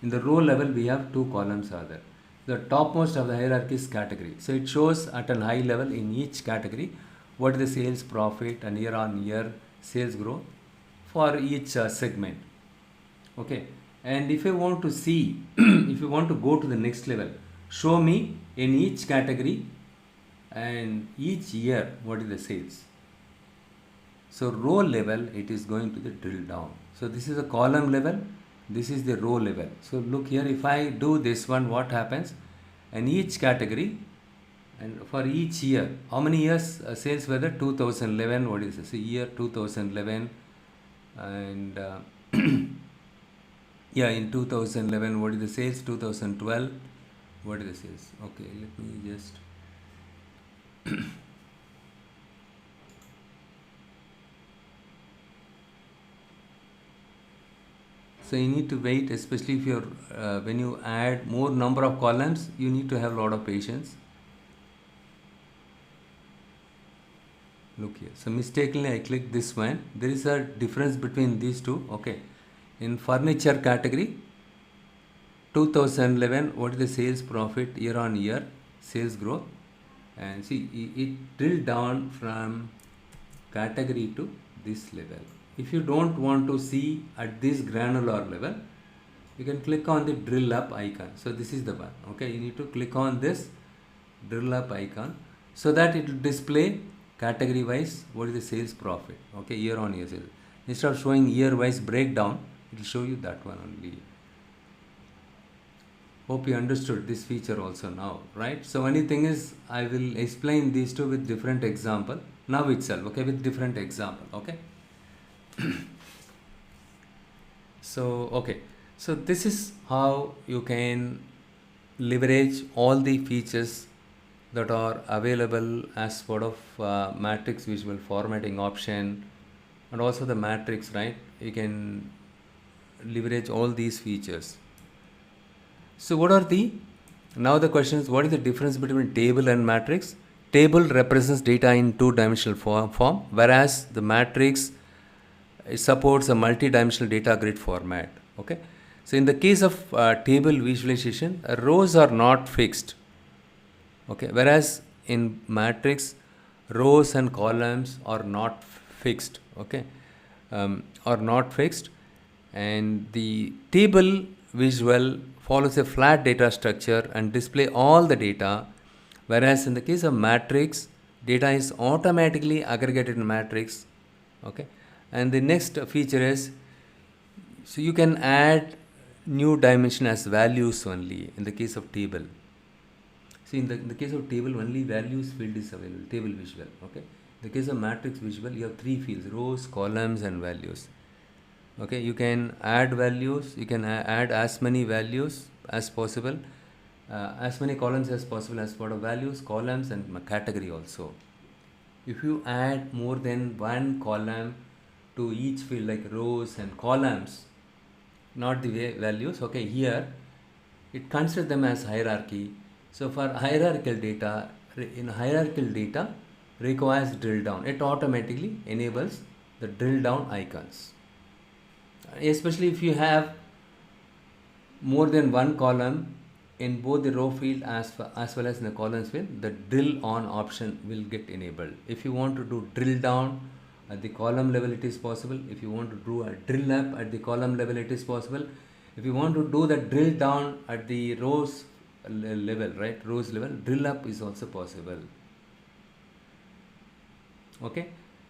in the row level, we have two columns are there. The topmost of the hierarchy is category. So it shows at a high level in each category what is the sales, profit and year on year sales growth for each segment. Okay, and if you want to see, if you want to go to the next level, show me in each category and each year what is the sales. So row level, it is going to the drill down. So this is a column level, this is the row level. So look here, if I do this one, what happens? And each category and for each year, how many years sales were there? 2011, what is this? Year 2011 and yeah, in 2011, what is the sales? 2012, what is the sales? Okay, let me just so you need to wait, especially if you're when you add more number of columns, you need to have a lot of patience. Look here, so mistakenly I clicked this one. There is a difference between these two. Okay, in furniture category, 2011, what is the sales, profit, year on year sales growth, and see it drilled down from category to this level. If you don't want to see at this granular level, you can click on the drill up icon. So this is the one. Okay, you need to click on this drill up icon so that it will display category wise what is the sales, profit. Okay, year on year sales. Instead of showing year wise breakdown, it will show you that one only. Hope you understood this feature also now, right? So only thing is, I will explain these two with different example now itself. Okay, with different example. Okay. So okay, so this is how you can leverage all the features that are available as part of matrix visual formatting option, and also the matrix, right? You can leverage all these features. So what are now the question is, what is the difference between table and matrix? Table represents data in two-dimensional form, whereas the matrix, it supports a multi-dimensional data grid format. Okay, so in the case of table visualization, rows are not fixed. Okay, whereas in matrix, rows and columns are not fixed. Okay, are not fixed, and the table visual follows a flat data structure and display all the data, whereas in the case of matrix, data is automatically aggregated in matrix. Okay, and the next feature is, so you can add new dimension as values only in the case of table. See, in the case of table, only values field is available, table visual. Okay, in the case of matrix visual, you have three fields: rows, columns and values. Okay, you can add values, you can add as many values as possible, as many columns as possible as part of values, columns and category also. If you add more than one column to each field, like rows and columns, not the values, okay, here it considers them as hierarchy. So for hierarchical data, in hierarchical data requires drill down, it automatically enables the drill down icons. Especially if you have more than one column in both the row field as well as in the columns field, the drill on option will get enabled. If you want to do drill down At the column level it is possible. If you want to do a drill up at the column level, it is possible. If you want to do the drill down at the rows level, right, rows level, drill up is also possible. Okay,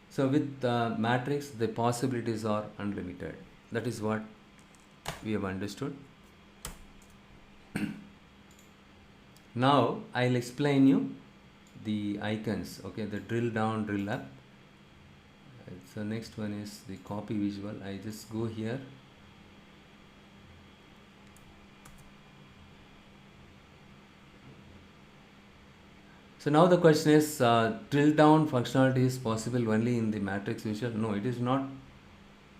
so with matrix the possibilities are unlimited. That is what we have understood. Now I'll explain you the icons. Okay, the drill down, drill up. So next one is the copy visual. I just go here. So now the question is, drill down functionality is possible only in the matrix visual? No, it is not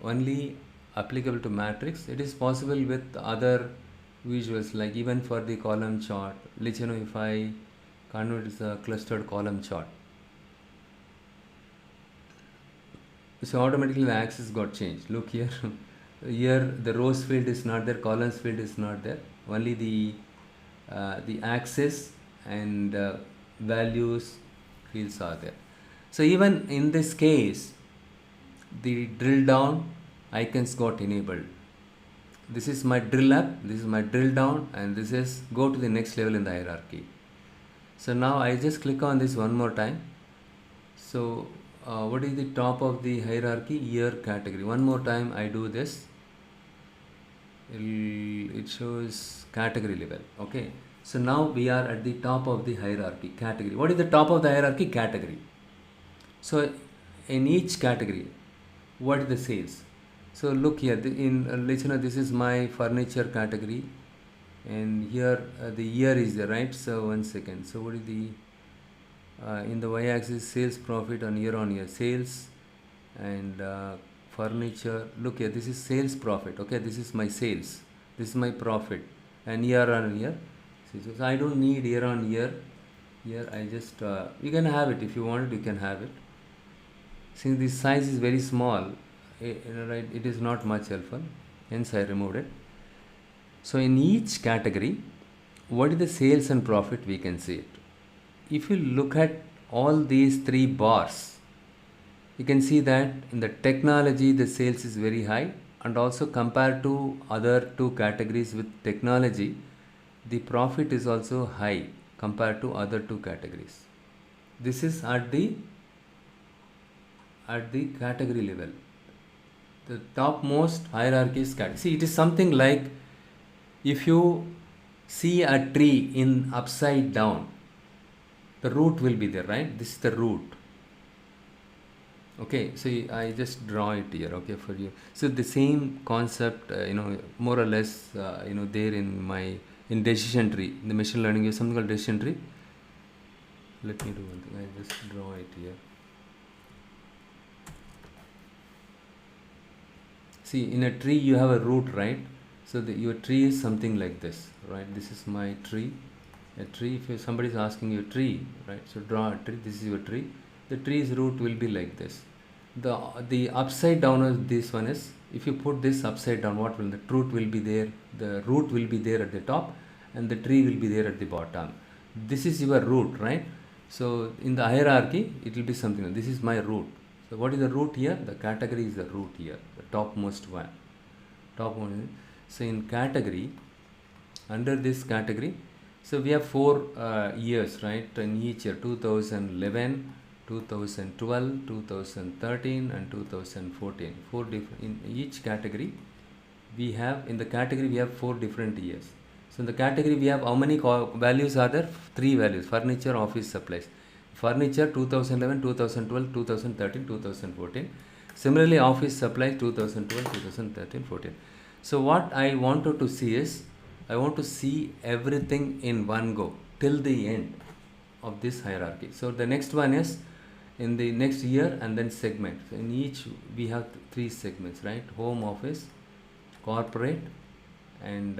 only applicable to matrix. It is possible with other visuals, like even for the column chart. Let's if I convert this a clustered column chart. So automatically the axis got changed. Look here. Here the rows field is not there, columns field is not there. Only the axis and values fields are there. So even in this case, the drill down icons got enabled. This is my drill up, this is my drill down, and this is go to the next level in the hierarchy. So now I just click on this one more time. So what is the top of the hierarchy? Year category. One more time I do this. It shows category level. Okay, so now we are at the top of the hierarchy, category. What is the top of the hierarchy? Category. So in each category, what is the sales? So look here, this is my furniture category, and here the year is there, right? So 1 second. So what is the in the y-axis sales profit on year sales, and furniture. Look here, this is sales profit. Okay, this is my sales, this is my profit, and year on year. So I don't need year on year. Here I just you can have it if you want it. You can have it. Since the size is very small, right, it is not much helpful. Hence I removed it. So in each category, what is the sales and profit? We can see it. If you look at all these three bars, you can see that in the technology the sales is very high, and also compared to other two categories with technology, the profit is also high compared to other two categories. This is at the category level. The topmost hierarchy is category. See, it is something like if you see a tree in upside down, the root will be there, right? This is the root. Okay, so I just draw it here, okay, for you. So the same concept, more or less, there in decision tree, in the machine learning, you have something called decision tree. Let me do one thing. I just draw it here. See, in a tree you have a root, right? So your tree is something like this, right? This is my tree. A tree, if somebody is asking you a tree, right? So draw a tree. This is your tree. The tree's root will be like this. The upside down of this one is, if you put this upside down, what will the root will be there? The root will be there at the top, and the tree will be there at the bottom. This is your root, right? So in the hierarchy, it will be something like this is my root. So what is the root here? The category is the root here, the topmost one. Top one. So in category, under this category, so we have 4 years, right? In each year, 2011, 2012, 2013, and 2014. 4 different in each category. We have 4 different years. So in the category we have how many values are there? 3 values. Furniture, office supplies. Furniture 2011, 2012, 2013, 2014. Similarly, office supplies 2012, 2013, 14. So what I wanted to see is, I want to see everything in one go till the end of this hierarchy. So the next one is in the next year, and then segment. So in each we have 3 segments, right? Home, office, corporate, and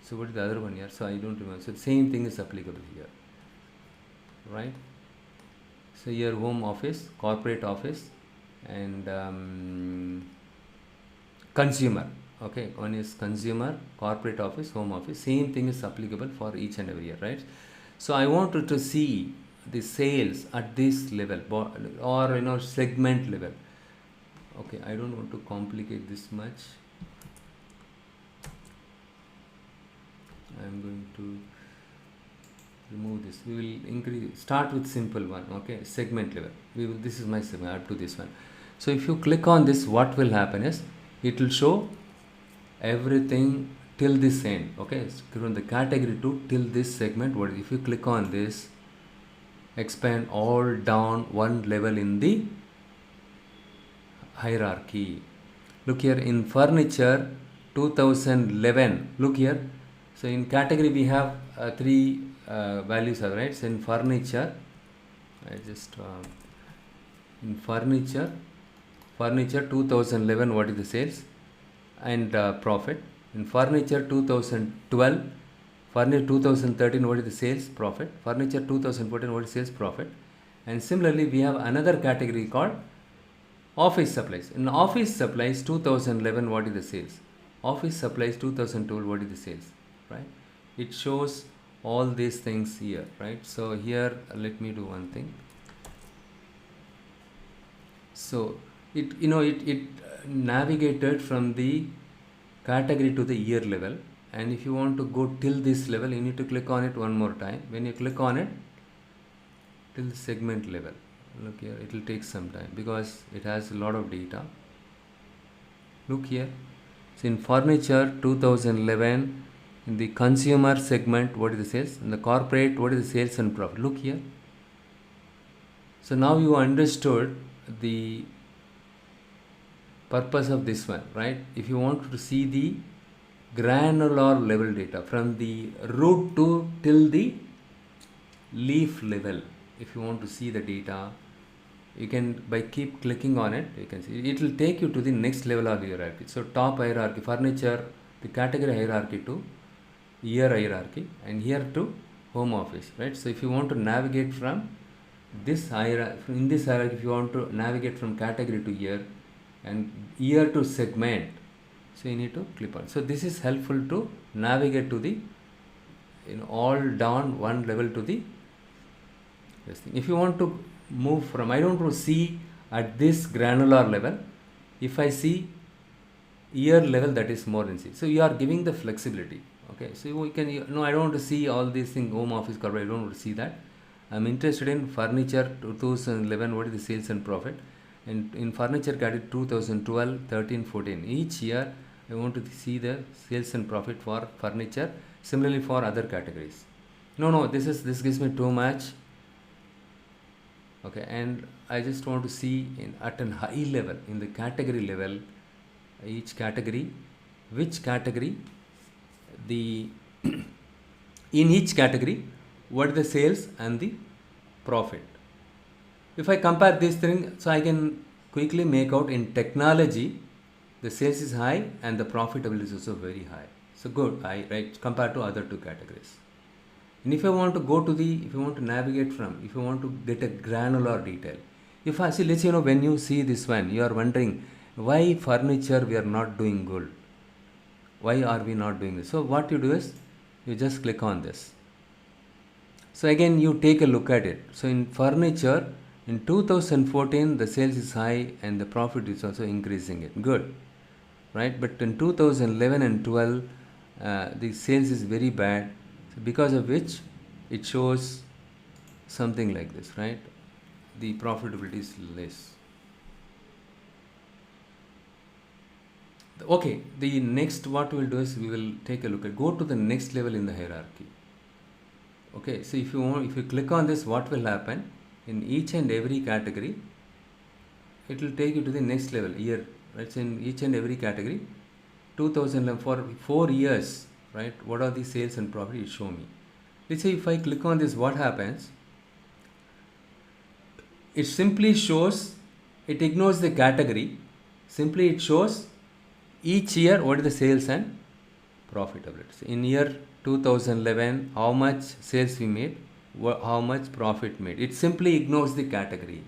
so what is the other one here? So I don't remember. So the same thing is applicable here, right? So here home office, corporate office, and consumer. Okay, one is consumer, corporate office, home office. Same thing is applicable for each and every year, right? So I wanted to see the sales at this level, or segment level. Okay, I don't want to complicate this much. I'm going to remove this. We will start with simple one. Okay, segment level. This is my segment. Up to this one. So if you click on this, what will happen is it will show everything till this end. Okay, so from the category 2 till this segment. What if you click on this, expand all down one level in the hierarchy. Look here in furniture 2011. Look here. So in category we have three values are right. So in furniture, I just in furniture 2011, what is the sales and profit? In furniture 2012, furniture 2013, what is the sales profit? Furniture 2014, what is sales profit? And similarly, we have another category called office supplies. In office supplies 2011, what is the sales? Office supplies 2012, what is the sales? Right? It shows all these things here, right? So here, let me do one thing. So it navigated from the category to the year level, and if you want to go till this level, you need to click on it one more time. When you click on it till the segment level, look here, it will take some time because it has a lot of data. Look here, so in furniture 2011, in the consumer segment, what is the sales? In the corporate, what is the sales and profit? Look here. So now you understood the purpose of this one, right? If you want to see the granular level data from the root to till the leaf level, if you want to see the data, you can, by keep clicking on it, you can see it will take you to the next level of hierarchy. So top hierarchy, furniture, the category hierarchy to year hierarchy, and here to home office, right? So if you want to navigate from this hierarchy, in this hierarchy, if you want to navigate from category to year and year to segment, so you need to click on. So this is helpful to navigate to the all down one level to the this thing. If you want to move from, I don't want to see at this granular level. If I see year level, that is more than C. So you are giving the flexibility. Okay, so we can, I don't want to see all these things, home office, corporate, I don't want to see that. I'm interested in furniture 2011, what is the sales and profit? And in furniture category 2012, 13, 14. Each year I want to see the sales and profit for furniture. Similarly for other categories. No, this gives me too much. Okay, and I just want to see at a high level, in the category level, each category, which category, the in each category, what are the sales and the profit. If I compare these things, so I can quickly make out in technology, the sales is high and the profitability is also very high. So good, right, compared to other two categories. And if I want to go to if you want to navigate from, if you want to get a granular detail, if I see, let's say, when you see this one, you are wondering why furniture we are not doing good. Why are we not doing this? So what you do is, you just click on this. So again, you take a look at it. So in furniture, in 2014, the sales is high and the profit is also increasing it. Good, right? But in 2011 and 12, the sales is very bad. So because of which, it shows something like this, right? The profitability is less. Okay, the next what we will do is, we will take a look at, go to the next level in the hierarchy. Okay, so if you click on this, what will happen? In each and every category, it will take you to the next level year, right? So in each and every category, 2000 for 4 years, right? What are the sales and profit? It show me. Let's say if I click on this, what happens? It simply shows, it ignores the category. Simply it shows each year what is the sales and profitability. So in year 2011, how much sales we made, how much profit made. It simply ignores the category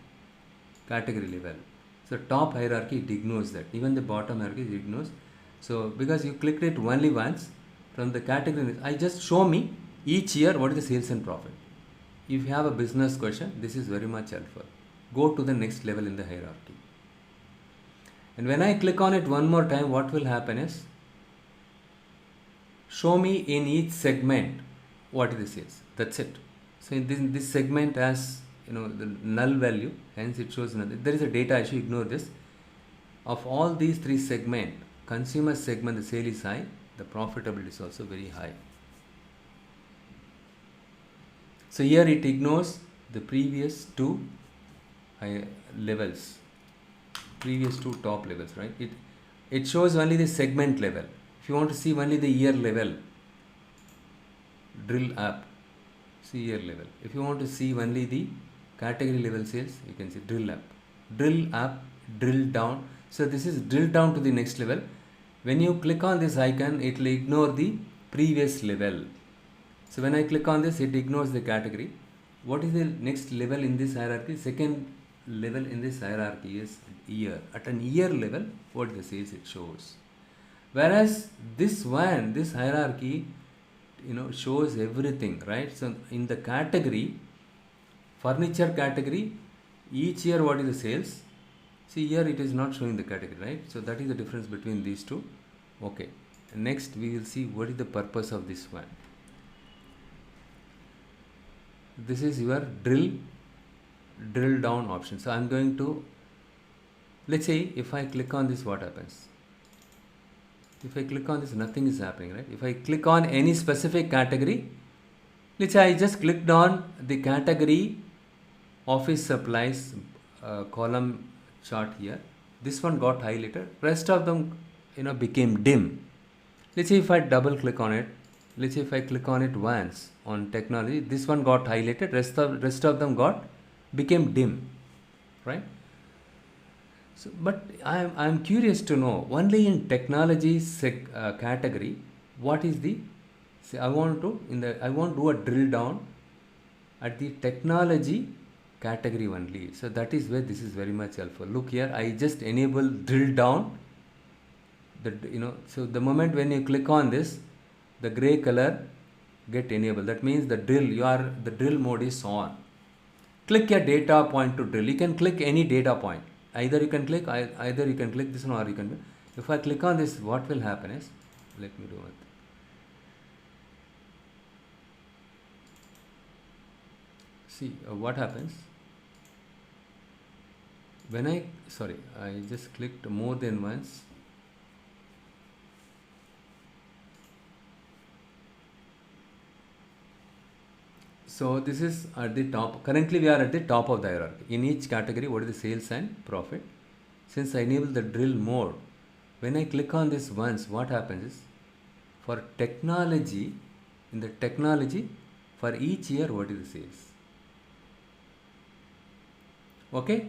level. So top hierarchy, it ignores that. Even the bottom hierarchy, it ignores. So because you clicked it only once, from the category, I just show me each year what is the sales and profit. If you have a business question, this is very much helpful. Go to the next level in the hierarchy. And when I click on it one more time, what will happen is, show me in each segment what this is. That's it. So in this segment has, the null value, hence it shows nothing. There is a data issue, ignore this. Of all these three segment, consumer segment, the sale is high, the profitability is also very high. So here it ignores the previous two levels, previous two top levels, right? It shows only the segment level. If you want to see only the year level, drill up, see year level. If you want to see only the category level sales, you can see drill up, drill down. So this is drill down to the next level. When you click on this icon, it will ignore the previous level. So when I click on this, it ignores the category. What is the next level in this hierarchy? Second level in this hierarchy is year. At an year level, what the sales it shows. Whereas this hierarchy, shows everything, right? So in the category, furniture category, each year what is the sales? See here it is not showing the category, right? So that is the difference between these two. Okay. Next we will see what is the purpose of this one. This is your drill down option. So I'm going to, let's say if I click on this, what happens? If I click on this, nothing is happening, right? If I click on any specific category, let's say I just clicked on the category office supplies column chart here. This one got highlighted. Rest of them, became dim. Let's say if I double click on it, let's say if I click on it once on technology, this one got highlighted. Rest of them became dim, right? So, but I'm curious to know, only in technology category, what is the, say I want to do a drill down at the technology category only. So that is where this is very much helpful. Look here, I just enable drill down. So the moment when you click on this, the gray color get enabled. That means the drill mode is on. Click a data point to drill. You can click any data point. Either you can click this one, or you can. If I click on this, what will happen is, let me do it. See what happens when I just clicked more than once. So this is at the top. Currently we are at the top of the hierarchy. In each category, what is the sales and profit? Since I enable the drill mode, when I click on this once, what happens is, for technology, in the technology, for each year, what is the sales? Okay?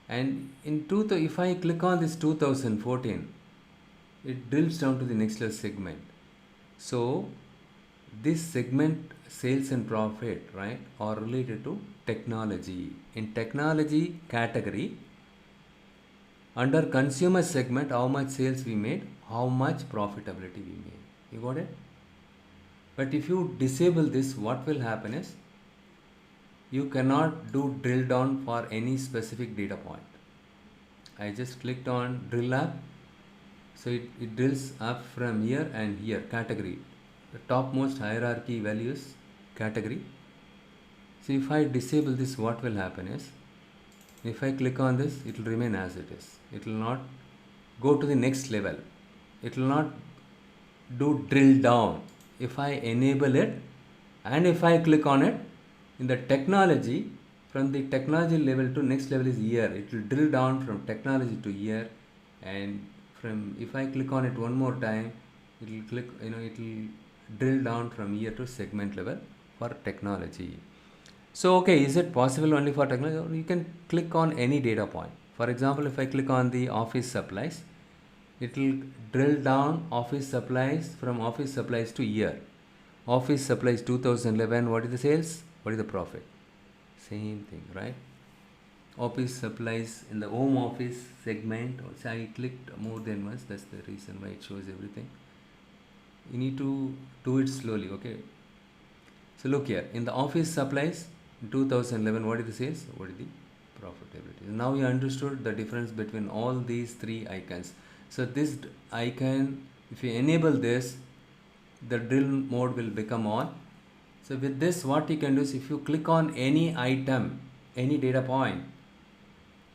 And if I click on this 2014, it drills down to the next level segment. So this segment sales and profit, right, are related to technology. In technology category, under consumer segment, how much sales we made, how much profitability we made. You got it? But if you disable this, what will happen is, you cannot do drill down for any specific data point. I just clicked on drill up. So it drills up from here and here, category. The topmost hierarchy values category. So if I disable this, what will happen is, if I click on this, it will remain as it is. It will not go to the next level. It will not do drill down. If I enable it and if I click on it, in the technology, from the technology level to next level is year. It will drill down from technology to year, and if I click on it one more time, it will drill down from year to segment level for technology. So okay, is it possible only for technology? You can click on any data point. For example, if I click on the office supplies, it will drill down office supplies from office supplies to year. Office supplies 2011, what is the sales? What is the profit? Same thing, right? Office supplies in the home office segment. Also, I clicked more than once. That's the reason why it shows everything. You need to do it slowly, okay? So look here, in the office supplies in 2011, what is the sales? What is the profitability. Now you understood the difference between all these three icons. So this icon, if you enable this, the drill mode will become on. So with this, what you can do is, if you click on any item, any data point,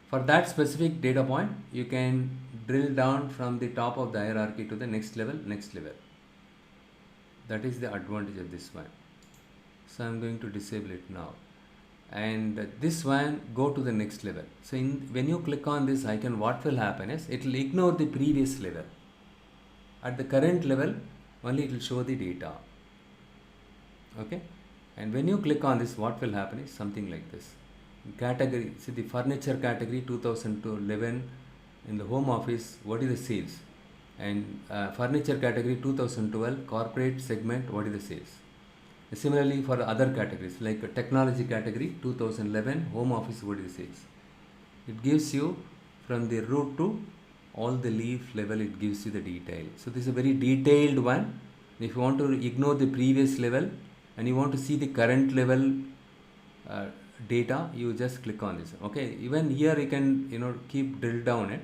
for that specific data point, you can drill down from the top of the hierarchy to the next level, next level. That is the advantage of this one. So I'm going to disable it now. And this one, go to the next level. So when you click on this icon, what will happen is, it will ignore the previous level. At the current level, only it will show the data. Okay. And when you click on this, what will happen is something like this. Category, see the furniture category 2011 in the home office, what is the sales? And furniture category 2012 corporate segment, what is the sales? Similarly for other categories like technology category 2011 home office, what is the sales? It gives you from the root to all the leaf level, it gives you the detail. So this is a very detailed one. If you want to ignore the previous level and you want to see the current level data, you just click on this. Okay, even here you can keep drill down it,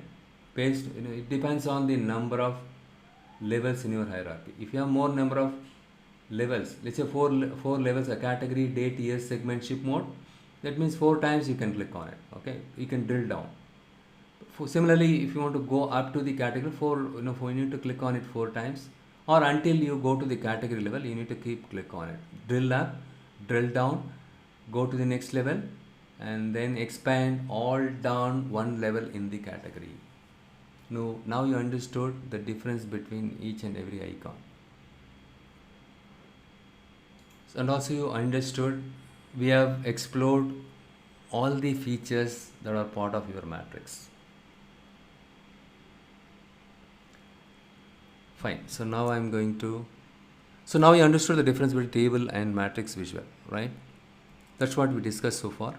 paste. It depends on the number of levels in your hierarchy. If you have more number of levels, let's say four levels, a category, date, year, segment, ship mode, that means 4 times you can click on it. Okay, you can drill down. Similarly, if you want to go up to the category, you need to click on it 4 times, or until you go to the category level, you need to keep click on it. Drill up, drill down, go to the next level, and then expand all down one level in the category. Now you understood the difference between each and every icon. And also you understood, we have explored all the features that are part of your matrix. Fine. So now now you understood the difference between table and matrix visual, right? That's what we discussed so far.